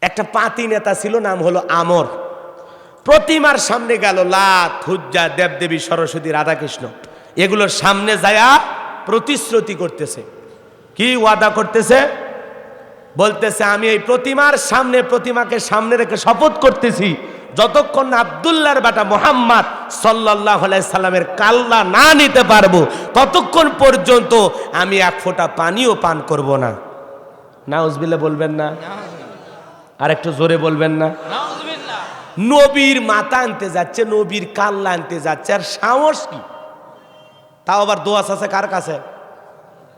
একটা পাতি নেতা ছিল, নাম হলো আমর। প্রতিমার সামনে গেল, লাত, হুজ্জা, দেবদেবী, সরস্বতী, রাধাকৃষ্ণ, এগুলোর সামনে যায়া প্রতিশ্রুতি করতেছে। কি ওয়াদা করতেছে? বলতেছে, আমি এই প্রতিমার সামনে, প্রতিমাকে সামনে রেখে শপথ করতেছি, যতক্ষণ আব্দুল্লাহর বেটা মুহাম্মদ সাল্লাল্লাহু আলাইহি সাল্লামের কাল্লা না নিতে পারবো, ততক্ষণ পর্যন্ত আমি এক ফোঁটা পানিও পান করব না। নাউজুবিল্লাহ বলবেন না? আর একটু জোরে বলবেন না? নবীর মাথা আনতে যাচ্ছে, নবীর কাল্লা আনতে যাচ্ছে, আর সাহস কি? তাও আবার দোয়া আছে কার কাছে?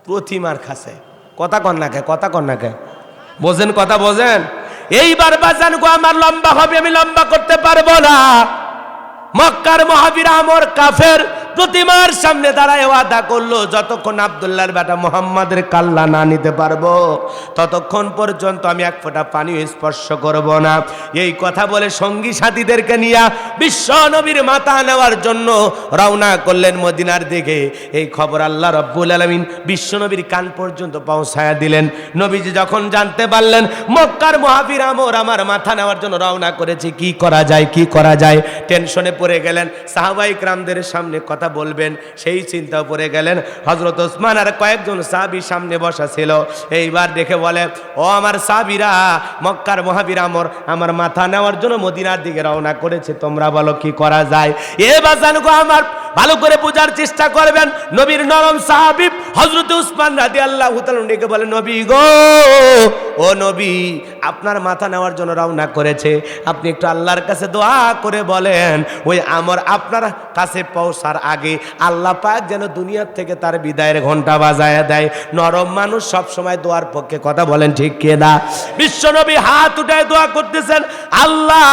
প্রতিমার কাছে। কথা কন না কে? কথা কন না কে? বোঝেন কথা? বোঝেন? এইবার বাজান গো, আমার লম্বা হবে, আমি লম্বা করতে পারবো না। মক্কার মহাবীর আমর কাফের প্রতিমার সামনে দাঁড়ায় ওয়াদা করলো, যতক্ষণ আব্দুল্লাহর বেটা মুহাম্মাদের কাল্লা না নিতে পারবো, ততক্ষণ পর্যন্ত আমি এক ফোঁটা পানিও স্পর্শ করব না। এই কথা বলে সঙ্গী সাথীদেরকে নিয়ে বিশ্ব নবীর মাথা নেওয়ার জন্য রওনা করলেন মদিনার দিকে। এই খবর আল্লাহ রাব্বুল আলামিন বিশ্ব নবীর কান পর্যন্ত পৌঁছায়া দিলেন। নবীজি যখন জানতে পারলেন মক্কার মহাবীর আমর আমার মাথা নেওয়ার জন্য রওনা করেছে, কি করা যায়, কি করা যায়, টেনশনে পড়ে গেলেন। সাহাবায়ে কিরামদের সামনে কথা বলবেন সেই চিন্তা পড়ে গেলেন। হযরত ওসমান আর কয়েকজন সাহাবী সামনে বসা ছিল। এইবার দেখে বলে, ও আমার সাহাবীরা, মক্কার মহাবীর আমর আমার মাথা নেওয়ার জন্য মদিনার দিকে রওনা করেছে, তোমরা বলো কি করা যায়? এ বাজান গো, আমার ভালো করে বোঝার চেষ্টা করবেন। নবীর নরম সাহাবী হযরত ওসমান রাদিয়াল্লাহু তাআলা ডেকে বলে, নবী গো, ও নবী, আপনার মাথা নেওয়ার জন্য রওনা করেছে, আপনি একটু আল্লাহর কাছে দোয়া করে বলেন, ওই আমর আপনার কাছে পৌঁছার আগে আল্লাহ পাক যেন দুনিয়ার থেকে তার বিদায়ের ঘন্টা বাজায় দেয়। নরম মানুষ সব সময় দোয়ার পক্ষে, কথা বলেন ঠিক কিনা? বিশ্ব নবী হাত উঠায় দোয়া করতেছেন, আল্লাহ,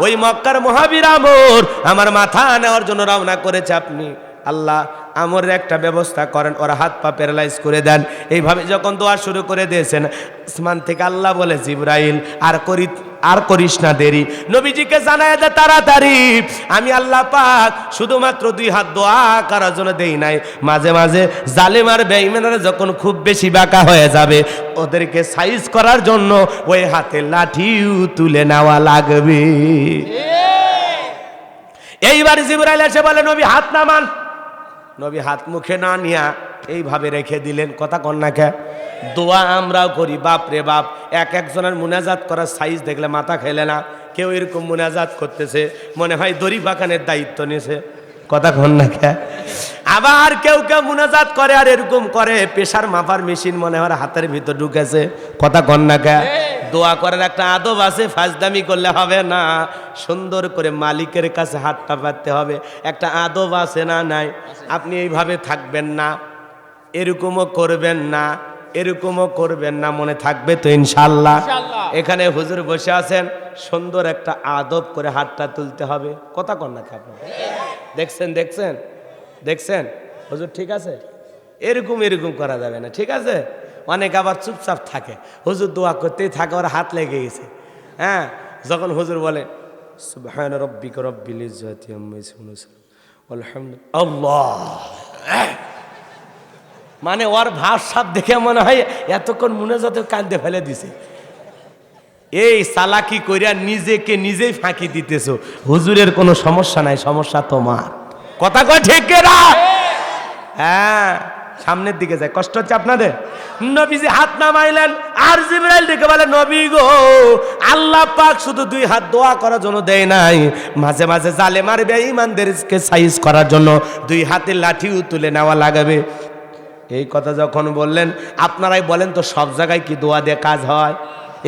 ওই মক্কার মহাবীর আমর আমার মাথা নেওয়ার জন্য রওনা করেছে, আপনি আল্লাহ আমরের একটা ব্যবস্থা করেন, ওরা হাত পা প্যারালাইজ করে দেন। এইভাবে যখন দোয়া শুরু করে দিয়েছেন, আসমান থেকে আল্লাহ বলে, জিবরাইল, আর করিস না দেরি, নবীজিকে জানায় দে তাড়াতাড়ি, আমি আল্লাহ পাক শুধুমাত্র দুই হাত দোয়া করার জন্য দেই নাই, মাঝে মাঝে জালেম আর বেঈমানরা যখন খুব বেশি বাঁকা হয়ে যাবে, ওদেরকে সাইজ করার জন্য ওই হাতে লাঠিও তুলে নেওয়া লাগবে। এইবার জিবরাইল এসে বলে, নবী হাত নামান। নবী হাত মুখে না নিয়া এইভাবে রেখে দিলেন। কথা কন না কে? দোয়া আমরাও করি, বাপ রে বাপ, এক একজনের মুনাজাত করার সাইজ দেখলে মাথা খেলে না। কেউ এরকম মুনাজাত করতেছে, মনে হয় দড়ি বাঁকানের দায়িত্ব নিয়েছে। কথা কন না কে? আবার কেউ কেউ মুনাজাত করে আর এরকম করে, প্রেসার মাপার মেশিন মনে হয় হাতের ভিতর ঢুকেছে। কথা কন না কে? দোয়া করার একটা আদব আছে, ফাজদামি করলে হবে না, সুন্দর করে মালিকের কাছে হাতটা পাততে হবে, একটা আদব আছে না? নাই? আপনি এইভাবে থাকবেন না, এরকমও করবেন না, এরকমও করবেন না, মনে থাকবে তো ইনশাআল্লাহ? এখানে হুজুর বসে আছেন, সুন্দর একটা আদব করে হাতটা তুলতে হবে। কথা কন না কে? আপনার দেখছেন দেখছেন দেখছেন হুজুর ঠিক আছে? এরকম এরকম করা যাবে না, ঠিক আছে? অনেক আবার চুপচাপ থাকে, হুজুর দোয়া করতেই থাকে, ওর হাত লেগে গেছে। হ্যাঁ, যখন হুজুর বলে সুবহান রাব্বিকা রাব্বিল ইজ্জাতি আম্মা ইয়াসিফুন আলহামদুলিল্লাহ, আল্লাহ, মানে ওর ভাব সাপ দেখে মনে হয় এতক্ষণ মুনাজাতে কান্দে ফেলে দিছে। এই চালাকি কইরা নিজেকে নিজেই ফাঁকি দিতেছো। হুজুরের কোনো সমস্যা নাই, সমস্যা তোমার। কথা কয় ঠিক না? হ্যাঁ, সামনের দিকে যায়। কষ্ট হচ্ছে আপনাদের? নবীজি হাত নামাইলেন, আর জিবরাইল ডেকে বলে, নবী গো, আল্লাহ পাক শুধু দুই হাত দোয়া করার জন্য দেয় নাই, মাঝে মাঝে জালেম আর বেঈমানদেরকে সাইজ করার জন্য দুই হাতে লাঠিও তুলে নেওয়া লাগবে। এই কথা যখন বললেন, আপনারাই বলেন তো, সব জায়গায় কি দোয়া দিয়ে কাজ হয়?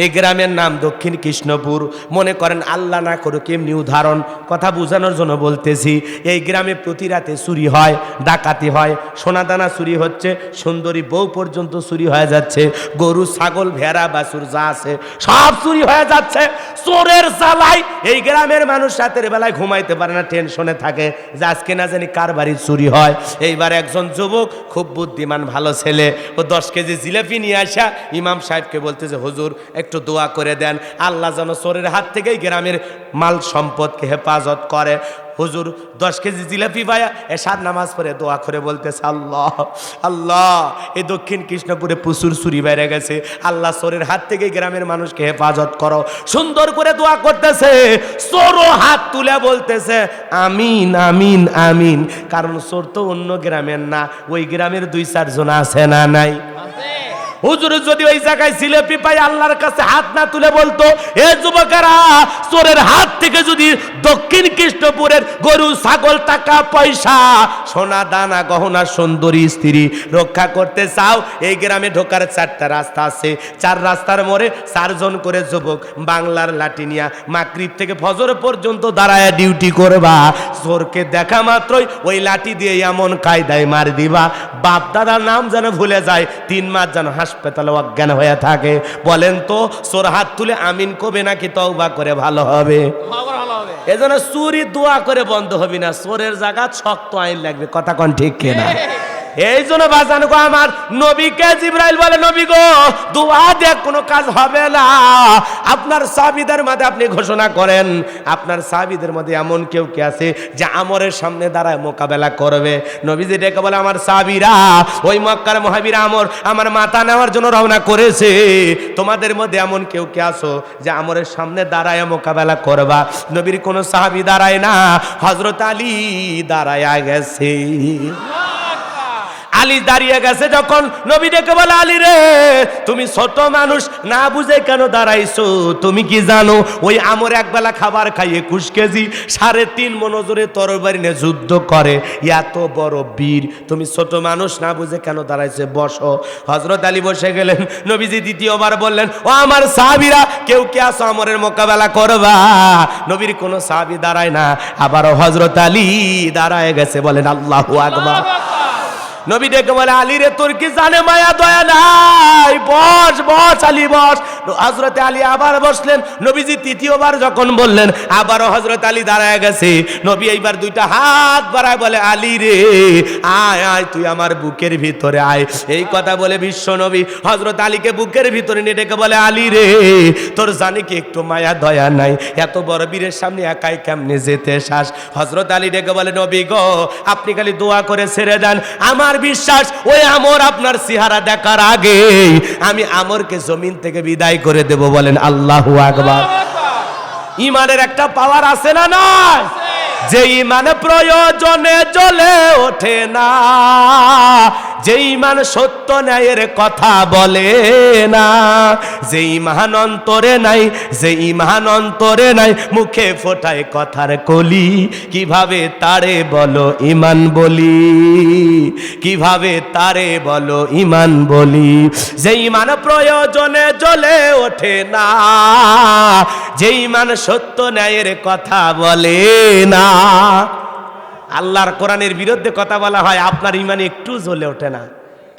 এই গ্রামের নাম দক্ষিণ কৃষ্ণপুর। মনে করেন আল্লাহ না করুক, এমনি উদাহরণ, কথা বোঝানোর জন্য বলতেছি। এই গ্রামে প্রতি রাতে চুরি হয়, ডাকাতি হয়, সোনাদানা চুরি হচ্ছে, সুন্দরী বউ পর্যন্ত চুরি হয়ে যাচ্ছে, গরু ছাগল ভেড়া বাছুর যা আছে সব চুরি হয়ে যাচ্ছে। চোরের জ্বালায় এই গ্রামের মানুষ রাতের বেলায় ঘুমাইতে পারে না, টেনশনে থাকে যে আজকে না জানি কার বাড়ি চুরি হয়। এইবার একজন যুবক খুব বুদ্ধিমান ভালো ছেলে, ও 10 কেজি জিলাপি নিয়ে আসা ইমাম সাহেবকে বলতেছে, হুজুর একটু দোয়া করে দেন, আল্লাহ যেন চোরের হাত থেকেই গ্রামের মাল সম্পদকে হেফাজত করে। হুজুর 10 কেজি জিলাপি পায়া এশার নামাজ পড়ে দোয়া করে বলতেছে, আল্লাহ আল্লাহ, এই দক্ষিণ কৃষ্ণপুরে প্রচুর চুরি বেড়ে গেছে, আল্লাহ চোরের হাত থেকে গ্রামের মানুষকে হেফাজত করো। সুন্দর করে দোয়া করতেছে, চোরও হাত তুলে বলতেছে আমিন আমিন আমিন। কারণ চোর তো অন্য গ্রামের না, ওই গ্রামের 2-4 জন আছে না নাই? হুজুর যদি ওই জায়গায় জিলাপি পাই আল্লাহর কাছে হাত না তুলে বলতো, এ যুবকেরা, চোরের হাত থেকে যদি দক্ষিণ কৃষ্ণপুরের গরু ছাগল টাকা পয়সা সোনা দানা গহনা সুন্দরী স্ত্রী রক্ষা করতে চাও, এই গ্রামে ঢোকার 4টা রাস্তা আছে, 4 রাস্তার মোড়ে 4 জন করে যুবক বাংলার লাঠি নিয়া মাগরিব থেকে ফজর পর্যন্ত দাঁড়ায় ডিউটি করবা। চোরকে দেখা মাত্রই ওই লাঠি দিয়ে এমন কায়দায় মার দিবা, বাপ দাদার নাম যেন ভুলে যায়, 3 মাস যেন হাসপাতালে অজ্ঞান হয়ে থাকে। বলেন তো চোর হাত তুলে আমিন কবে নাকি তওবা করে ভালো হবে? এজন্য চুরি দোয়া করে বন্ধ হবে না, চোরের জায়গা শক্ত আইন লাগবে। কথা কোন ঠিক কিনা? এই জন্য বাজানো গো আমার নবীকে জিবরাইল বলে, নবী গো, দোয়া দিয়ে কোনো কাজ হবে না, আপনার সাহাবীদের মধ্যে আপনি ঘোষণা করেন, আপনার সাহাবীদের মধ্যে এমন কেউ কে আছে যে আমরের সামনে দাঁড়ায় মোকাবেলা করবে? নবীজি ডেকে বলে, আমার সাহাবীরা, ওই মক্কার মুহাজির আমর আমার মাথা নেওয়ার জন্য রওনা করেছে, তোমাদের মধ্যে এমন কেউ কে আছো যে আমরের সামনে দাঁড়ায় মোকাবেলা করবা? নবীর কোনো সাহাবী দাঁড়ায় না, হযরত আলী দাঁড়ায় গেছে। আলী দাঁড়িয়ে গেছে যখন, নবী ডেকে বলে, আলী রে, তুমি ছোট মানুষ, না বুঝে কেন দাঁড়াইছো? তুমি কি জানো ওই আমর একবেলা খাবার খাই 21 কেজি 3.5 মণ ওজনের তরবারি নিয়ে যুদ্ধ করে, এত বড় বীর, তুমি ছোট মানুষ না বুঝে কেন দাঁড়াইছে? বসো। হযরত আলী বসে গেলেন। নবীজি দ্বিতীয়বার বললেন, ও আমার সাহাবীরা, কেউ কে আসো আমরের মোকাবেলা করবা? নবীর কোনো সাহাবী দাঁড়ায় না, আবারও হযরত আলী দাঁড়ায় গেছে। বলেন আল্লাহু আকবার। নবী ডেকে বলে, আলী রে, তোর কি জানে মায়া দয়া নাই? বস বস আলী বস। হযরত আলী আবার বসলেন। নবীজি তৃতীয়বার যখন বললেন, আবারও হযরত আলী দাঁড়ায় গেছে। নবী এইবার 2টা হাত বাড়ায় বলে, আলী রে, আয় আয়, তুই আমার বুকের ভিতরে আয়। এই কথা বলে বিশ্ব নবী হযরত আলীকে বুকের ভিতরে নিয়ে ডেকে বলে, আলী রে, তোর জানি কি একটু মায়া দয়া নাই? এত বড় বীরের সামনে একাই কেমনে যেতে চাস? হযরত আলী ডেকে বলে, নবী গো, আপনি খালি দোয়া করে ছেড়ে দেন, আমার বিশ্বাস ওই আমর আপনার চেহারা দেখার আগে আমি আমরকে জমিন থেকে বিদায় করে দেব। বলেন আল্লাহু আকবার। ইমানের একটা পাওয়ার আছে না নয়? যে ইমান প্রয়োজনে জ্বলে ওঠে না, যে ইমান সত্য ন্যায়ের কথা বলে না, যে ইমান অন্তরে নাই, যে ইমান অন্তরে নাই, মুখে ফোটায় কথার কলি, কিভাবে তারে বলো ইমান বলি, কিভাবে তারে বলো ইমান বলি। যে ইমান প্রয়োজনে জ্বলে ওঠে না, যে ইমান সত্য ন্যায়ের কথা বলে না। আল্লাহর কোরআনের বিরুদ্ধে কথা বলা হয়, আপনার ইমান একটু জ্বলে ওঠে না।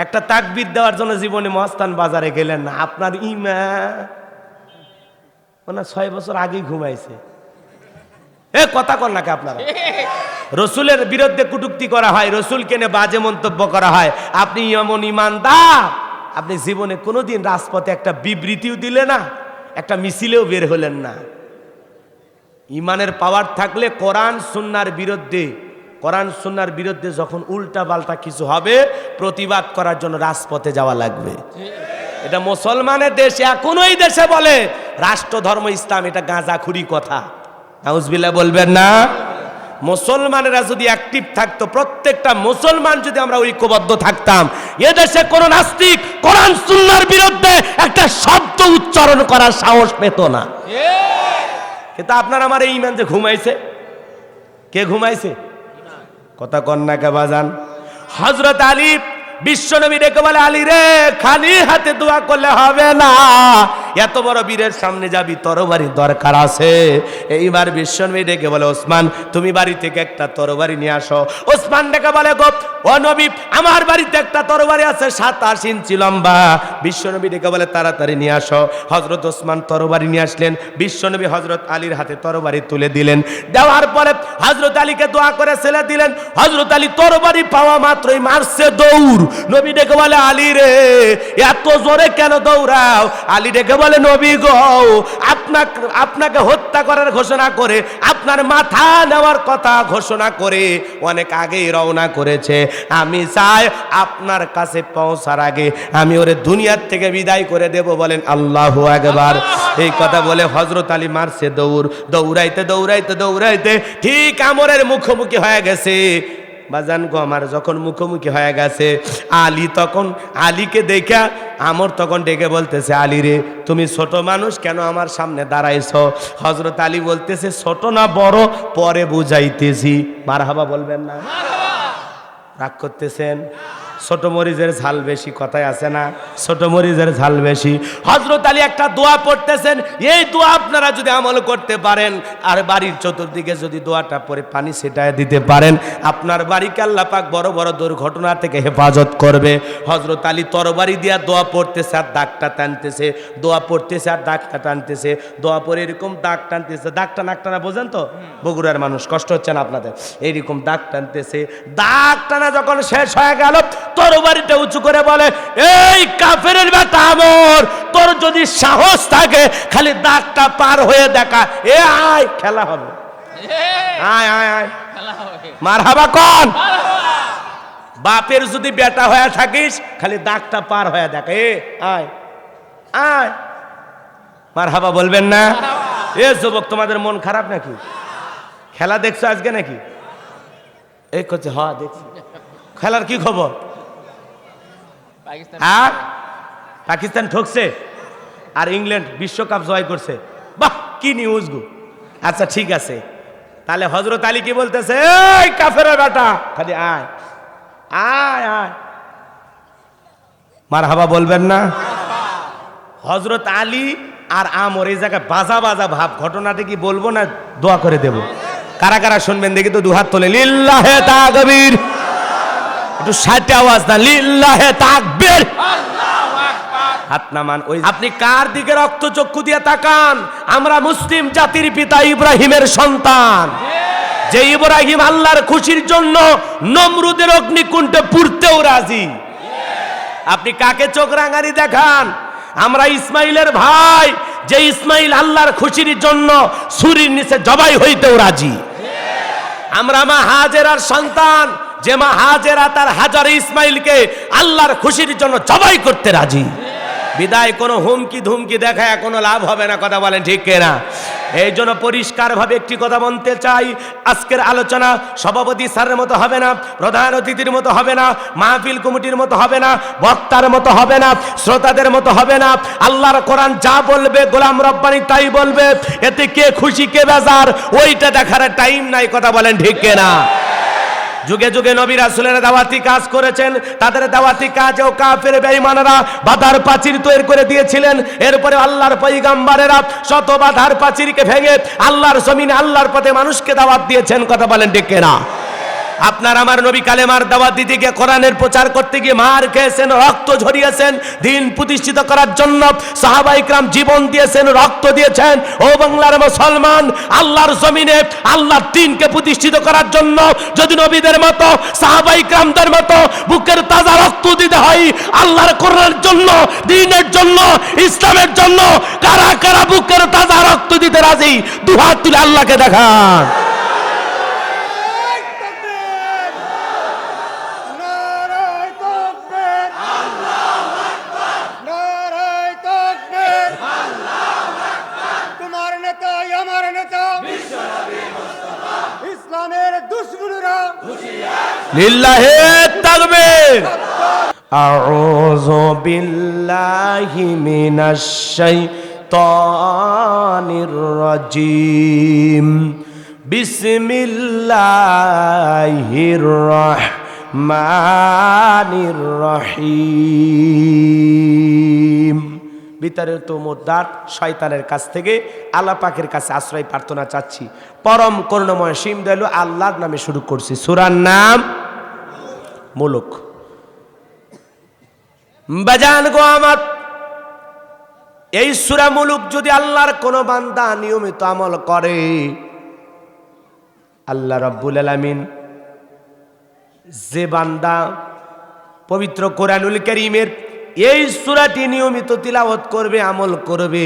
একটা তাকবীর দেওয়ার জন্য জীবনে মস্তান বাজারে গেলেন না, আপনার ইমান 6 বছর আগেই ঘুমাইছে। এ কথা কর নাকি আপনারা? রসুলের বিরুদ্ধে কটূক্তি করা হয়, রসুলকে নিয়ে বাজে মন্তব্য করা হয়। আপনি এমন ইমানদার, আপনি জীবনে কোনোদিন রাজপথে একটা বিবৃতিও দিলে না, একটা মিছিলেও বের হলেন না। ইমানের পাওয়ার থাকলে কোরআন সুন্নাহর বিরুদ্ধে, কোরআন সুন্নাহর বিরুদ্ধে যখন উল্টা পাল্টা কিছু হবে, প্রতিবাদ করার জন্য রাজপথে যাওয়া লাগবে। এটা মুসলমানের দেশ, এখনো এই দেশে বলে রাষ্ট্র ধর্ম ইসলাম, এটা গাঁজাখুরি কথা। নাউজুবিল্লাহ বলবেন না? মুসলমানেরা যদি অ্যাক্টিভ থাকতো, প্রত্যেকটা মুসলমান যদি আমরা ঐক্যবদ্ধ থাকতাম, এদেশে কোন নাস্তিক কোরআন সুন্নাহর বিরুদ্ধে একটা শব্দ উচ্চারণ করার সাহস পেত না। কিন্তু আপনার আমার এই ইমান যে ঘুমাইছে, কে ঘুমাইছে? কথা কন্যা কে বাজান? হযরত আলী বিশ্বনবী ডেকে বলে, আলী রে, খালি হাতে দোয়া করলে হবে না, এত বড় বীরের সামনে যাবি, তরবারি দরকার আছে। এইবার বিশ্বনবী ডেকে বলে, ওসমান, তুমি বাড়ি থেকে একটা তরবারি নিয়ে আসো। ওসমান ডেকে বলে, গো ও নবী, আমার বাড়িতে একটা তরবারি আছে 27 ইঞ্চি লম্বা। বিশ্বনবী ডেকে বলে, তাড়াতাড়ি নিয়ে আসো। হযরত ওসমান তরবারি নিয়ে আসলেন। বিশ্বনবী হযরত আলীর হাতে তরবারি তুলে দিলেন। দেওয়ার পরে হযরত আলীকে দোয়া করে ছেড়ে দিলেন। হযরত আলী তরবারি পাওয়া মাত্রই মারছে দৌড়। নবী ডেকে বলে আলী রে এত জোরে কেন দৌড়াও? আলী ডেকে বলে নবী গো, আপনাকে হত্যা করার ঘোষণা করে, আপনার মাথা নেওয়ার কথা ঘোষণা করে অনেক আগেই রওনা করেছে। আমি চাই আপনার কাছে পৌঁছার আগে আমি ওরে দুনিয়ার থেকে বিদায় করে দেব। বলেন আল্লাহু আকবার। এই কথা বলে হযরত আলী মারছে দৌড়, দৌড়াইতে দৌড়াইতে দৌড়াইতে ঠিক আমরের মুখোমুখি হয়ে গেছে। বাজান গো আমার যখন মুখোমুখি হয়ে গেছে, আলীকে দেখা আমর তখন ডেকে বলতেছে আলী রে তুমি ছোট মানুষ কেন আমার সামনে দাঁড়াইছো? হযরত আলী বলতেছে ছোট না বড় পরে বুঝাইতেছি। মারহাবা বলবেন না? রাগ করতেছেন? ছোট মরিচের ঝাল বেশি, কথায় আছে না, ছোট মরিচের ঝাল বেশি। হযরত আলী একটা দোয়া পড়তেছেন, এই দোয়া আপনারা যদি আমল করতে পারেন আর বাড়ির চতুর্দিকে যদি দোয়াটা পরে পানি ছিটায় দিতে পারেন, আপনার বাড়িকে আল্লাহ পাক বড় বড় দুর্ঘটনা থেকে হেফাজত করবে। হযরত আলী তরবারি দিয়া দোয়া পড়তেছে আর দাগটা টানতেছে, দোয়া পড়তেছে আর দাগটা টানতেছে, দোয়া পরে এরকম দাগ টানতেছে। দাগটা নাকটানা বোঝেন তো, বগুড়ার মানুষ কষ্ট হচ্ছে না আপনাদের? এইরকম দাগ টানতেছে। দাগ টানা যখন শেষ হয়ে গেল, তরবারিটা উঁচু করে বলে এই কাফেরের বেটা আমর, তোর যদি সাহস থাকে খালি দাগটা পার হয়ে দেখা, এ আয় খেলা হবে, আয় আয় আয় মারহাবা কোন? বাপের যদি বেটা হয়ে থাকিস খালি দাগটা পার হয়ে দেখা, এ আয় আয়। মারহাবা বলবেন না? এ যুবক তোমাদের মন খারাপ নাকি? খেলা দেখছো আজকে নাকি? এই করছে হ্যাঁ দেখছি। খেলার কি খবর? আর পাকিস্তান ঠকছে আর ইংল্যান্ড বিশ্বকাপ জয় করছে। বাহ কি নিউজ গো। আচ্ছা ঠিক আছে, তাহলে হযরত আলী কি বলতেছে, এই কাফেরের বেটা খালি আয় আয় আয়। মারহাবা বলবেন না? হযরত আলী আর আমর এই জায়গায় বাজা বাজা ভাব। ঘটনাটা কি বলবো না দোয়া করে দেব? কারা কারা শুনবেন দেখি তো দুহাত তোলে। লিল্লাহে তাকবীর। একটু সাথে আওয়াজ না, লিল্লাহে তাকবীর। হাত নামান। ওই আপনি কার দিকে রক্ত চক্ষু দিয়ে তাকান? আমরা মুসলিম জাতির পিতা ইব্রাহিমের সন্তান, যে ইব্রাহিম আল্লাহর খুশির জন্য নমরুদের অগ্নিকুণ্ডে পুড়তেও রাজি। আপনি কাকে চোখ রাঙানি দেখান? আমরা ইসমাইলের ভাই, যে ইসমাইল আল্লাহর খুশির জন্য ছুরির নিচে জবাই হইতেও রাজি। আমরা মা হাজেরার সন্তান, যে মা হাজেরা তার হাজার ইসমাইলকে আল্লাহর খুশির জন্য জবাই করতে রাজি। বিদায় কোনো হুমকি ধুমকি দেখায় কোনো লাভ হবে না, কথা বলেন ঠিক কিনা? এই জন্য পরিষ্কারভাবে একটি কথা বলতে চাই, আজকের আলোচনা সভাপতি স্যারের মতো হবে না, প্রধান অতিথির মতো হবে না, মাহফিল কমিটির মতো হবে না, বক্তার মতো হবে না, শ্রোতাদের মতো হবে না। আল্লাহর কোরআন যা বলবে গোলাম রব্বানি তাই বলবে। এতে কে খুশি কে বেজার ওইটা দেখার টাইম নাই, কথা বলেন ঠিক কিনা? যুগে যুগে নবী রাসূলের দাওয়াতি কাজ করেছেন, তাদের দাওয়াতি কাজেও কাফের বেঈমানরা বাধার প্রাচীর তৈরি করে দিয়েছিলেন। এরপরে আল্লাহর পয়গম্বরেরা শত বাধার প্রাচীরকে ভেঙে আল্লাহর জমিনে আল্লাহর পথে মানুষকে দাওয়াত দিয়েছেন, কথা বলেন ঠিক কিনা? আপনার আমার নবী কালেমার দাওয়াত দিতে গিয়ে, কোরআনের প্রচার করতে গিয়ে মার খেয়েছেন, রক্ত ঝরিয়েছেন। দিন প্রতিষ্ঠিত করার জন্য সাহাবায়ে কেরাম জীবন দিয়েছেন, রক্ত দিয়েছেন। ও বাংলার মুসলমান, আল্লাহর জমিনে আল্লাহর দ্বীনকে প্রতিষ্ঠিত করার জন্য যদি নবীদের মতো সাহাবায়ে কেরামদের মতো বুকের তাজা রক্ত দিতে হয় আল্লাহর কোরআনের জন্য, দ্বীনের জন্য, ইসলামের জন্য, কারা কারা বুকের তাজা রক্ত দিতে রাজি? দুহাত তুলে আল্লাহকে দেখান। লিল্লাহে তাকবীর। আউযু বিল্লাহি মিনাশ শাইতানির রাজীম। বিসমিল্লাহির রাহমানির রহিম। ভিতরের তো মোদ্দার শয়তানের কাছ থেকে আল্লাহ পাকের কাছে আশ্রয় প্রার্থনা চাচ্ছি। পরম করুণাময় সীম দয়ালু আল্লাহর নামে শুরু করছি। সূরার নাম মুলুক। বাজান গো আমার, এই সূরা মুলুক যদি আল্লাহর কোন বান্দা নিয়মিত আমল করে, আল্লাহ রাব্বুল আলামিন যে বান্দা পবিত্র কোরআনুল কারীমের এই সূরাটি নিয়মিত তিলাওয়াত করবে, আমল করবে,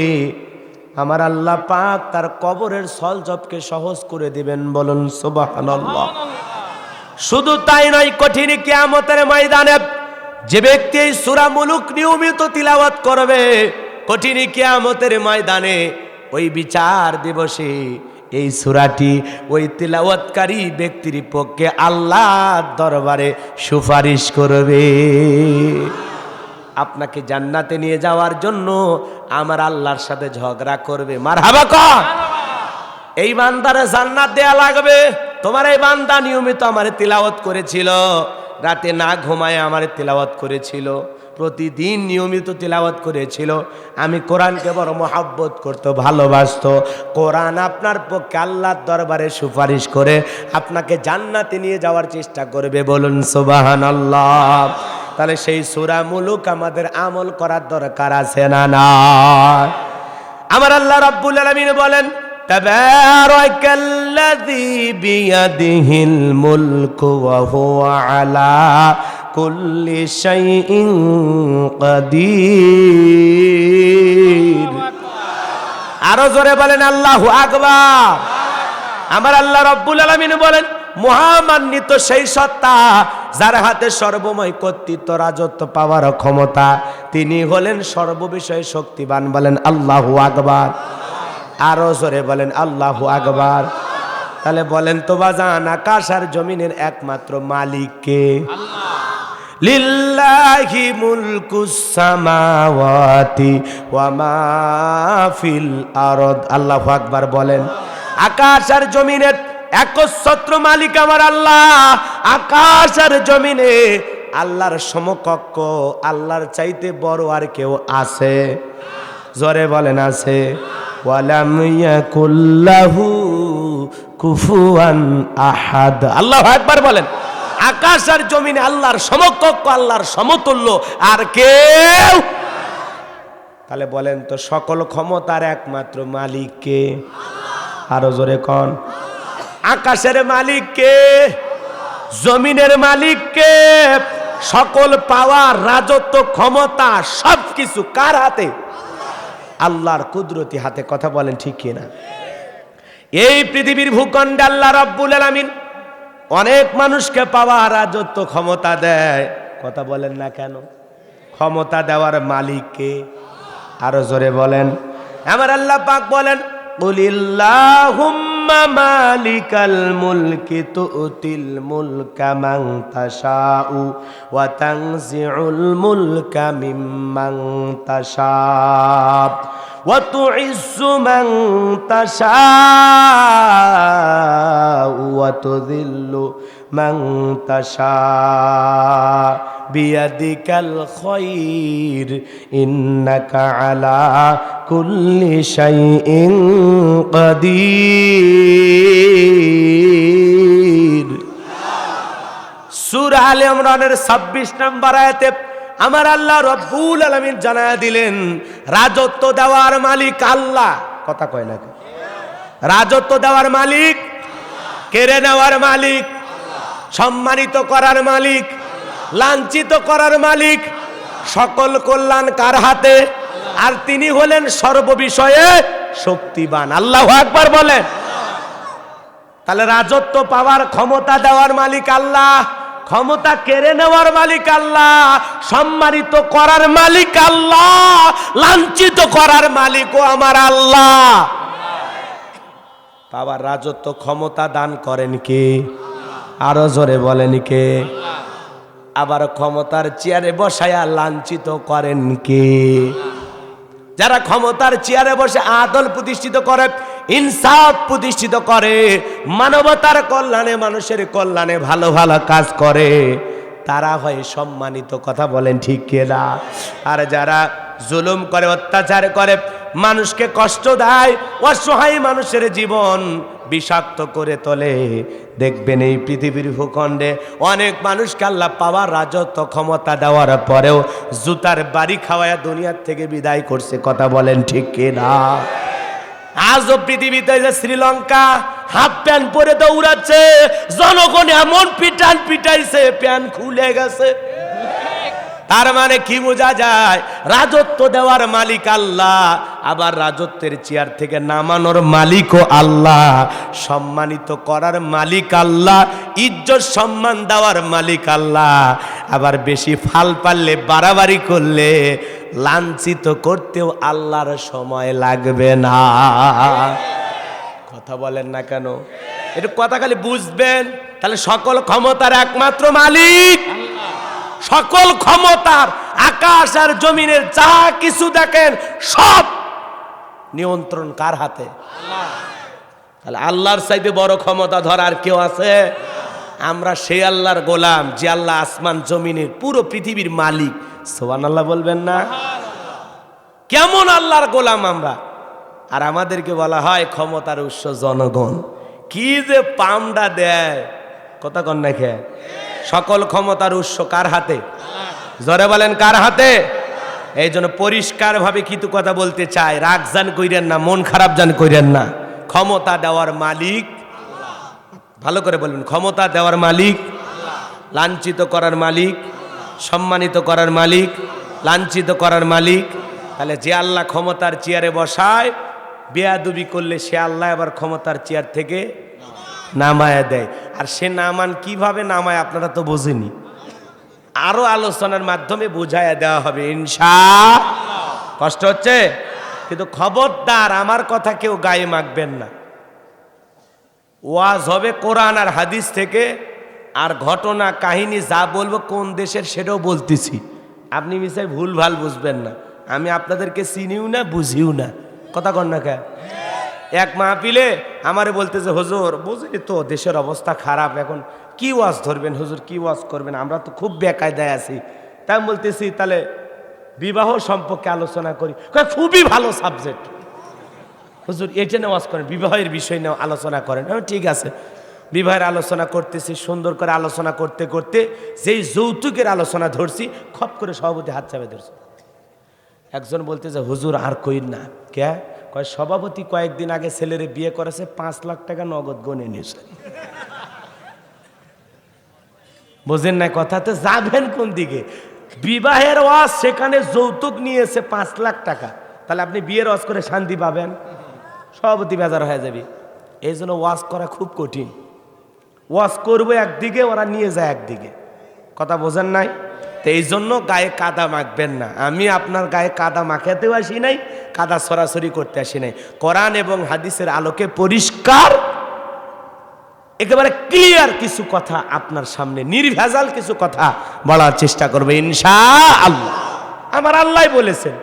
আমার আল্লাহ পাক তার কবরের সলজবকে সহজ করে দিবেন। বলুন সুবহানাল্লাহ। শুধু তাই নয়, কঠিন কিয়ামতের ময়দানে যে ব্যক্তি এই সূরা মুলুক নিয়মিত তিলাওয়াত করবে, কঠিন কিয়ামতের ময়দানে ওই বিচার দিবসে এই সূরাটি ওই তিলাওয়াতকারী ব্যক্তির পক্ষে আল্লাহর দরবারে সুপারিশ করবে। আপনাকে জান্নাতে নিয়ে যাওয়ার জন্য আমার আল্লাহর সাথে ঝগড়া করবে। মারহাবা কর। এই বান্দারে জান্নাত দেয়া লাগবে। তোমার এই বান্দা নিয়মিত আমার তিলাওয়াত করেছিল, রাতে না ঘুমায় আমার তিলাওয়াত করেছিল, প্রতিদিন নিয়মিত তিলাওয়াত করেছিল, আমি কোরআনকে বড় মহব্বত করতে ভালোবাসতো। কোরআন আপনার পক্ষে আল্লাহর দরবারে সুপারিশ করে আপনাকে জান্নাতে নিয়ে যাওয়ার চেষ্টা করবে। বলুন সুবহানাল্লাহ। তাহলে সেই সূরা মুলুক আমাদের আমল করার দরকার আছে না না? আমার আল্লাহ রাব্বুল আলামিন বলেন, তাবারাকাল্লাযী বিয়াদিহিল মুলকু ওয়া হুয়া আলা কুল্লি শাইইন কাদির। আরো জোরে বলেন আল্লাহু আকবার। আমার আল্লাহ রাব্বুল আলামিন বলেন, মহামান্বিত সেই সত্তা যার হাতে সর্বময় কর্তৃত্ব, রাজত্ব পাওয়ার ক্ষমতা, তিনি হলেন সর্ববিষয়ে শক্তিবান। বলেন আল্লাহু আকবার। আরো জোরে বলেন আল্লাহু আকবার। তাহলে বলেন তো বাজান, আকাশ আর জমিনের একমাত্র মালিক কে? লিল্লাহি মুলকুস সামাওয়াতি ওয়া মা ফিল আরদ। আল্লাহু আকবার বলেন। আকাশ আর জমিনের একচ্ছত্র মালিক আমার আল্লাহ। আকাশ আর জমিনে আল্লাহর সমকক্ষ, আল্লাহর চাইতে বড় আর কেউ আছে? জোরে বলেন আছে। ওয়ালাম ইয়াকুল্লাহু কুফুয়ান আহাদ। আল্লাহু আকবার বলেন। আকাশ আর জমিনে আল্লাহর সমকক্ষ, আল্লাহর সমতুল্য আর কেউ। তাহলে বলেন তো, সকল ক্ষমতার একমাত্র মালিক কে? আরো জোরে কোন। আকাশের মালিক কে? জমিনের মালিক কে? সকল পাওয়ার, রাজত্ব, ক্ষমতা সবকিছু কার হাতে? আল্লাহর কুদরতি হাতে। কথা বলেন ঠিক কিনা? এই পৃথিবীর ভূখণ্ডে আল্লাহ রাব্বুল আলামিন অনেক মানুষকে পাওয়া, রাজত্ব, ক্ষমতা দেয়। কথা বলেন না কেন? ক্ষমতা দেওয়ার মালিক কে? আরো জোরে বলেন। আমার আল্লাহ পাক বলেন, কুলিল্লাহুম্মা মালিকাল মুলকি তুতিল মুলকা মান তাশাউ ওয়া তানজিউল মুলকা মিম্মান তাশা ওয়া তুইজ্জু মান তাশাউ ওয়া তুযিল্লু মান তাশা বিয়াদিকাল খায়র ইন্নাকা আলা কুল্লি শাইইন কাদির। সূরা আলে ইমরানের 26 নম্বর আয়াতে আমার আল্লাহ রাব্বুল আলামিন জানায়া দিলেন, রাজত্ব দেওয়ার মালিক আল্লাহ। কথা কয় না? রাজত্ব দেওয়ার মালিক, কেড়ে নেওয়ার মালিক, সম্মানিত করার মালিক, লাঞ্ছিত করার মালিক, সকল কল্যাণ কার হাতে? আর তিনি হলেন সর্ববিষয়ে শক্তিবান। আল্লাহু আকবার বলেন। তাহলে রাজত্ব পাওয়ার, ক্ষমতা দেওয়ার মালিক আল্লাহ, ক্ষমতা কেড়ে নেওয়ার মালিক আল্লাহ, সম্মানিত করার মালিক আল্লাহ, লাঞ্ছিত করার মালিকও আমার আল্লাহ। পাওয়ার, রাজত্ব, ক্ষমতা দান করেন কে? আরো জোরে বলেন কে? আবার ক্ষমতার চেয়ারে বসায়া লাঞ্ছিত করেন কে? যারা ক্ষমতার চেয়ারে বসে আদল প্রতিষ্ঠিত করে, ইনসাফ প্রতিষ্ঠিত করে, মানবতার কল্যাণে, মানুষের কল্যাণে ভালো ভালো কাজ করে, তারা হয় সম্মানিত। কথা বলেন ঠিক কিনা? আর যারা জুলুম করে, অত্যাচার করে, মানুষকে কষ্ট দেয়, অসহায় মানুষের জীবন বিষাক্ত করে তোলে, দেখবেন এই পৃথিবীর ভূখণ্ডে অনেক মানুষকে আল্লাহ পাওয়ার, রাজত্ব, ক্ষমতা দেওয়ার পরেও জুতার বাড়ি খাওয়ায়া দুনিয়ার থেকে বিদায় করছে। কথা বলেন ঠিক কিনা? আজও পৃথিবীতে যে শ্রীলঙ্কা হাফ প্যান্ট পরে দৌড়াচ্ছে, জনগণ এমন পিটাইছে, প্যান্ট খুলে গেছে। তার মানে কি বোঝা যায়? রাজত্ব দেওয়ার মালিক আল্লাহ, আবার রাজত্বের চেয়ার থেকে নামানোর মালিকও আল্লাহ, সম্মানিত করার মালিক আল্লাহ, ইজ্জত সম্মান দেওয়ার মালিক আল্লাহ। আবার বেশি ফাল পারলে, বাড়াবাড়ি করলে লাঞ্ছিত করতেও আল্লাহর সময় লাগবে না। কথা বলেন না কেন? একটু কথা খালি বুঝবেন, তাহলে সকল ক্ষমতার একমাত্র মালিক, সকল ক্ষমতার আকাশ আর জমিনের যা কিছু দেখেন সব নিয়ন্ত্রণ কার হাতে? তাহলে আল্লাহর চাইতে বড় ক্ষমতা ধরার কেউ আছে? আমরা সেই আল্লাহর গোলাম যে আল্লাহ আসমান জমিনের পুরো পৃথিবীর মালিক। সুবহানাল্লাহ বলবেন না? কেমন আল্লাহর গোলাম আমরা, আর আমাদেরকে বলা হয় ক্ষমতার উৎস জনগণ। কি যে পামডা দেয়, কথা কন না খেয়ে। সকল ক্ষমতার উৎস কার হাতে? জোরে বলেন কার হাতে? এই জন্য পরিষ্কার ভাবে কিছু কথা বলতে চাই, রাগ জান কইরেন না, মন খারাপ জান কইরেন না। ক্ষমতা দেওয়ার মালিক, ভালো করে বলবেন, ক্ষমতা দেওয়ার মালিক, লাঞ্ছিত করার মালিক, সম্মানিত করার মালিক, লাঞ্ছিত করার মালিক। তাহলে যে আল্লাহ ক্ষমতার চেয়ারে বসায়, বেয়াদবি করলে সে আল্লাহ আবার ক্ষমতার চেয়ার থেকে নামায় দেয়। আর সে নামান কিভাবে নামায় আপনারা তো বোঝেনি, আরো আলোচনার মাধ্যমে বুঝাইয়া দেওয়া হবে ইনশাআল্লাহ। কষ্ট হচ্ছে? কিন্তু খবরদার আমার কথা কেউ গায়ে মাখবেন না। ওয়াজ হবে কোরআন আর হাদিস থেকে, আর ঘটনা কাহিনী যা বলবো কোন দেশের সেটাও বলতেছি। আপনি মিশাই ভুল ভাল বুঝবেন না, আমি আপনাদেরকে চিনিও না, বুঝিও না। কথা কন না কে? এক মাহফিলে আমারে বলতেছে, হুজুর বুঝলি তো দেশের অবস্থা খারাপ, এখন কি ওয়াজ ধরবেন হুজুর, কি ওয়াজ করবেন, আমরা তো খুব বেকায়দায় আছি। তাই আমি বলতেছি তাহলে বিবাহ সম্পর্কে আলোচনা করি। খুবই ভালো সাবজেক্ট হুজুর, এটা নিয়ে ওয়াজ করেন, বিবাহের বিষয় নিয়ে আলোচনা করেন। ঠিক আছে, বিবাহের আলোচনা করতেছি, সুন্দর করে আলোচনা করতে করতে যেই যৌতুকের আলোচনা ধরছি, খপ করে সভাপতি হাত চাপে ধরছি। একজন বলতেছে, হুজুর আর কই না। কে? কয় সভাপতি কয়েকদিন আগে ছেলেরে বিয়ে করেছে, 5 লাখ টাকা নগদ গনে নিয়েছে। বোঝেন না কথাতে? যাবেন কোন দিকে? বিবাহের ওয়াজ, সেখানে যৌতুক নিয়েছে 5 লাখ টাকা। তাহলে আপনি বিয়ের ওয়াজ করে শান্তি পাবেন? সভাপতি বেজার হয়ে যাবে। এই জন্য ওয়াজ করা খুব কঠিন। ওয়াজ করবো একদিকে, ওরা নিয়ে যায় একদিকে। কথা বোঝেন নাই? তো এই জন্য গায়ে কাদা মাখবেন না। আমি আপনার গায়ে কাদা মাখাতেও আসি নাই, কাদা সরাসরি করতে আসি নাই। কোরআন এবং হাদিসের আলোকে পরিষ্কার একেবারে ক্লিয়ার কিছু কথা আপনার সামনে, নির্ভেজাল কিছু কথা বলার চেষ্টা করবে ইনশাআল্লাহ। আমার আল্লাহ বলেছেন,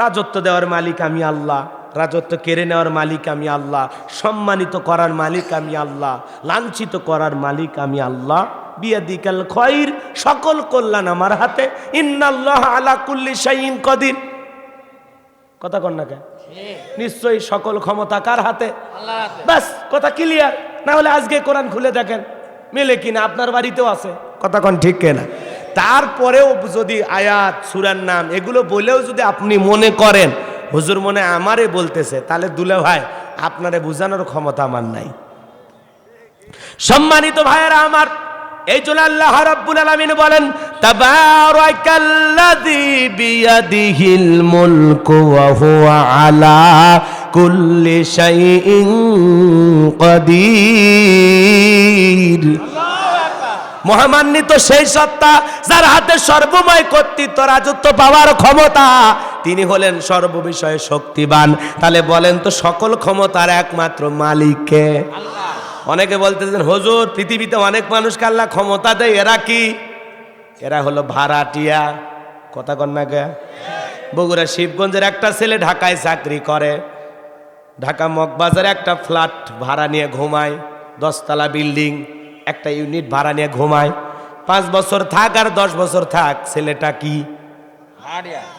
রাজত্ব দেওয়ার মালিক আমি আল্লাহ, রাজত্ব কেড়ে নেওয়ার মালিক আমি আল্লাহ, সম্মানিত করার মালিক আমি আল্লাহ, লাঞ্ছিত করার মালিক আমি আল্লাহ। বিয়াদিকাল খায়র, সকল কল্যাণ আমার হাতে। ইন্নাল্লাহ আলা কুল্লি শাইইন কাদির। কথা কন না কে? নিশ্চয়ই সকল ক্ষমতা কার হাতে? আল্লাহর হাতে। বাস, কথা ক্লিয়ার। না হলে আজকে কোরআন খুলে দেখেন, মেলে কিনা, আপনার বাড়িতেও আছে। কথা কন ঠিক কিনা? তারপরেও যদি আয়াত, সূরার নাম এগুলো বলেও যদি আপনি মনে করেন হুজুর মনে আমারে বলতেছে, তাহলে দুলে ভাই আপনারে বুঝানোর ক্ষমতা আমার নাই। সম্মানিত ভাইয়েরা আমার, এই জন্য আল্লাহ রাব্বুল আলামিন বলেন, তাবারাকাল্লাযী বিয়াদিহিল মুলকু ওয়া হুয়া আলা কুল্লি শাইইন কাদির। মহামান্বিত সেই সত্তা যার হাতে সর্বময় কর্তৃত্ব, রাজত্ব পাওয়ার ক্ষমতা, তিনি হলেন সর্ববিষয়ে শক্তিবান। তাহলে বলেন তো সকল ক্ষমতার একমাত্র মালিক কে? আল্লাহ। অনেকে বলতেছেন হুজুর পৃথিবীতে অনেক মানুষকে আল্লাহ ক্ষমতা দেয়, এরা কি? এরা হলো ভাড়াটিয়া। কথা কন না কে? বগুড়া শিবগঞ্জের একটা ছেলে ঢাকায় চাকরি করে, ঢাকা মগবাজারে একটা ফ্ল্যাট ভাড়া নিয়ে ঘুমায়, 10 তলা বিল্ডিং, একটা ইউনিট ভাড়া নিয়ে ঘুমায়। 5 বছর থাক আর 10 বছর থাক, ছেলেটা কি?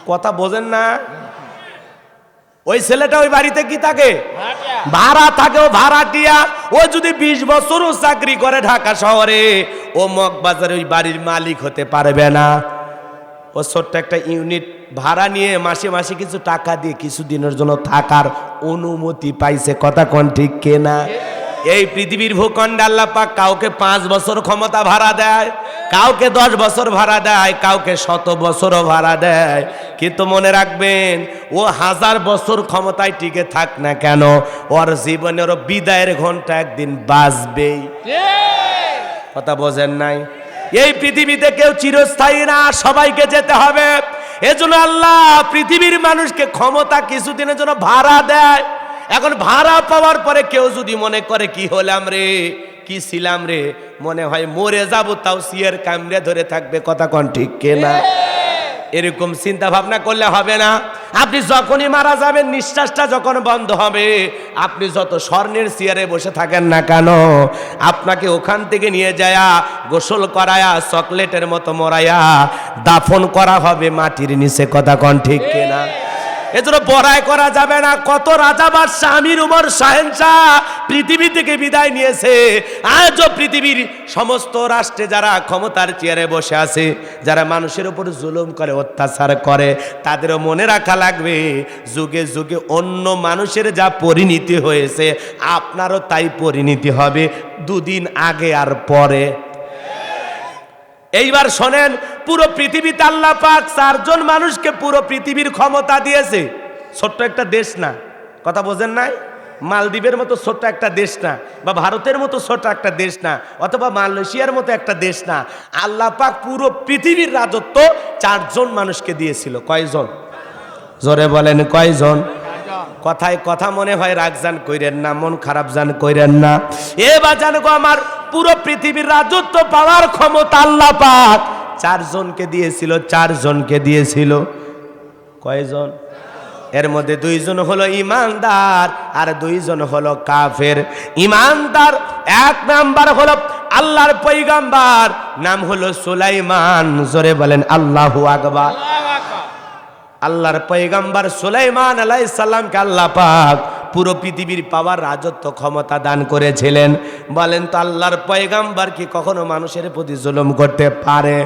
কথা বোঝেন না? ওই ছেলেটা ওই বাড়িতে কি থাকে? ভাড়া থাকে, ও ভাড়াটিয়া। ও যদি 20 বছরও চাকরি করে ঢাকা শহরে, ও মগবাজারে ওই বাড়ির মালিক হতে পারবে না। ও ছোট্ট একটা ইউনিট ভাড়া নিয়ে মাসে মাসে কিছু টাকা দিয়ে কিছুদিনের জন্য থাকার অনুমতি পাইছে। কথা কোন ঠিক কেনা? এই পৃথিবীর ভূখণ্ডে আল্লাহ পাক কাউকে 5 বছর ক্ষমতা ভাড়া দেয়, কাউকে 10 বছর ভাড়া দেয়, কাউকে 100 বছরও ভাড়া দেয়, কিন্তু মনে রাখবেন ও 1000 বছর ক্ষমতায় টিকে থাক না কেন, ওর জীবনের বিদায়ের ঘন্টা একদিন বাজবেই। কথা বোঝেন নাই? এই পৃথিবীতে কেউ চিরস্থায়ী না, সবাইকে যেতে হবে। এজন্য আল্লাহ পৃথিবীর মানুষকে ক্ষমতা কিছুদিনের জন্য ভাড়া দেয়। এখন ভাড়া পাওয়ার পরে কেউ যদি মনে করে কি হলাম রে, কি ছিলাম রে, মনে হয় মরে যাব তাও সিয়ের কামড়ে ধরে থাকবে। কথা কোন ঠিক কিনা? এরকম চিন্তা ভাবনা করলে হবে না। আপনি যখনই মারা যাবেন, নিঃশ্বাসটা যখন বন্ধ হবে, আপনি যত স্বর্ণের চেয়ারে বসে থাকেন না কেন, আপনাকে ওখান থেকে নিয়ে যায়া গোসল করায়া চকলেটের মতো মরাইয়া দাফন করা হবে মাটির নিচে। কথা কোন ঠিক কিনা? এজন্য বড়াই করা যাবে না। কত রাজা বাদশাহ, আমির উমর, শাহেনশাহ পৃথিবী থেকে বিদায় নিয়েছে। আজও পৃথিবীর সমস্ত রাষ্ট্রে যারা ক্ষমতার চেয়ারে বসে আছে, যারা মানুষের উপর জুলুম করে, অত্যাচার করে, তাদেরও মনে রাখা লাগবে যুগে যুগে অন্য মানুষের যা পরিণতি হয়েছে আপনারও তাই পরিণতি হবে, দুদিন আগে আর পরে। এইবার শোনেন, পুরো পৃথিবীতে আল্লাহ পাক 4 জন মানুষকে পুরো পৃথিবীর ক্ষমতা দিয়েছে। ছোট্ট একটা দেশ না, কথা বোঝেন নাই? মালদ্বীপের মতো ছোট্ট একটা দেশ না, বা ভারতের মতো ছোট্ট একটা দেশ না, অথবা মালয়েশিয়ার মতো একটা দেশ না। আল্লাহ পাক পুরো পৃথিবীর রাজত্ব 4 জন মানুষকে দিয়েছিল। কয়জন? জোরে বলেন কয়জন? কথায় কথা মনে হয় রাগজান কইরেন না, মন খারাপ জান কইরেন না। এবার জানগো, আমার পুরো পৃথিবীর রাজত্ব পাওয়ার ক্ষমতা আল্লাহ পাক 4 জনকে দিয়েছিল। 4 জনকে দিয়েছিল। কয়জন? এর মধ্যে 2 জন হলো ইমানদার আর 2 জন হলো কাফের। ইমানদার 1 নাম্বার হলো আল্লাহর পয়গম্বর, নাম হলো সুলাইমান। জোরে বলেন আল্লাহু আকবার। আল্লাহর পয়গম্বর সুলাইমান আলাইহিস সালামকে আল্লাহ পাক পুরো পৃথিবীর পাওয়ার রাজত্ব ক্ষমতা দান করেছিলেন। বলেন তো আল্লাহর পয়গম্বর কি কখনো মানুষের প্রতি জুলুম করতে পারে?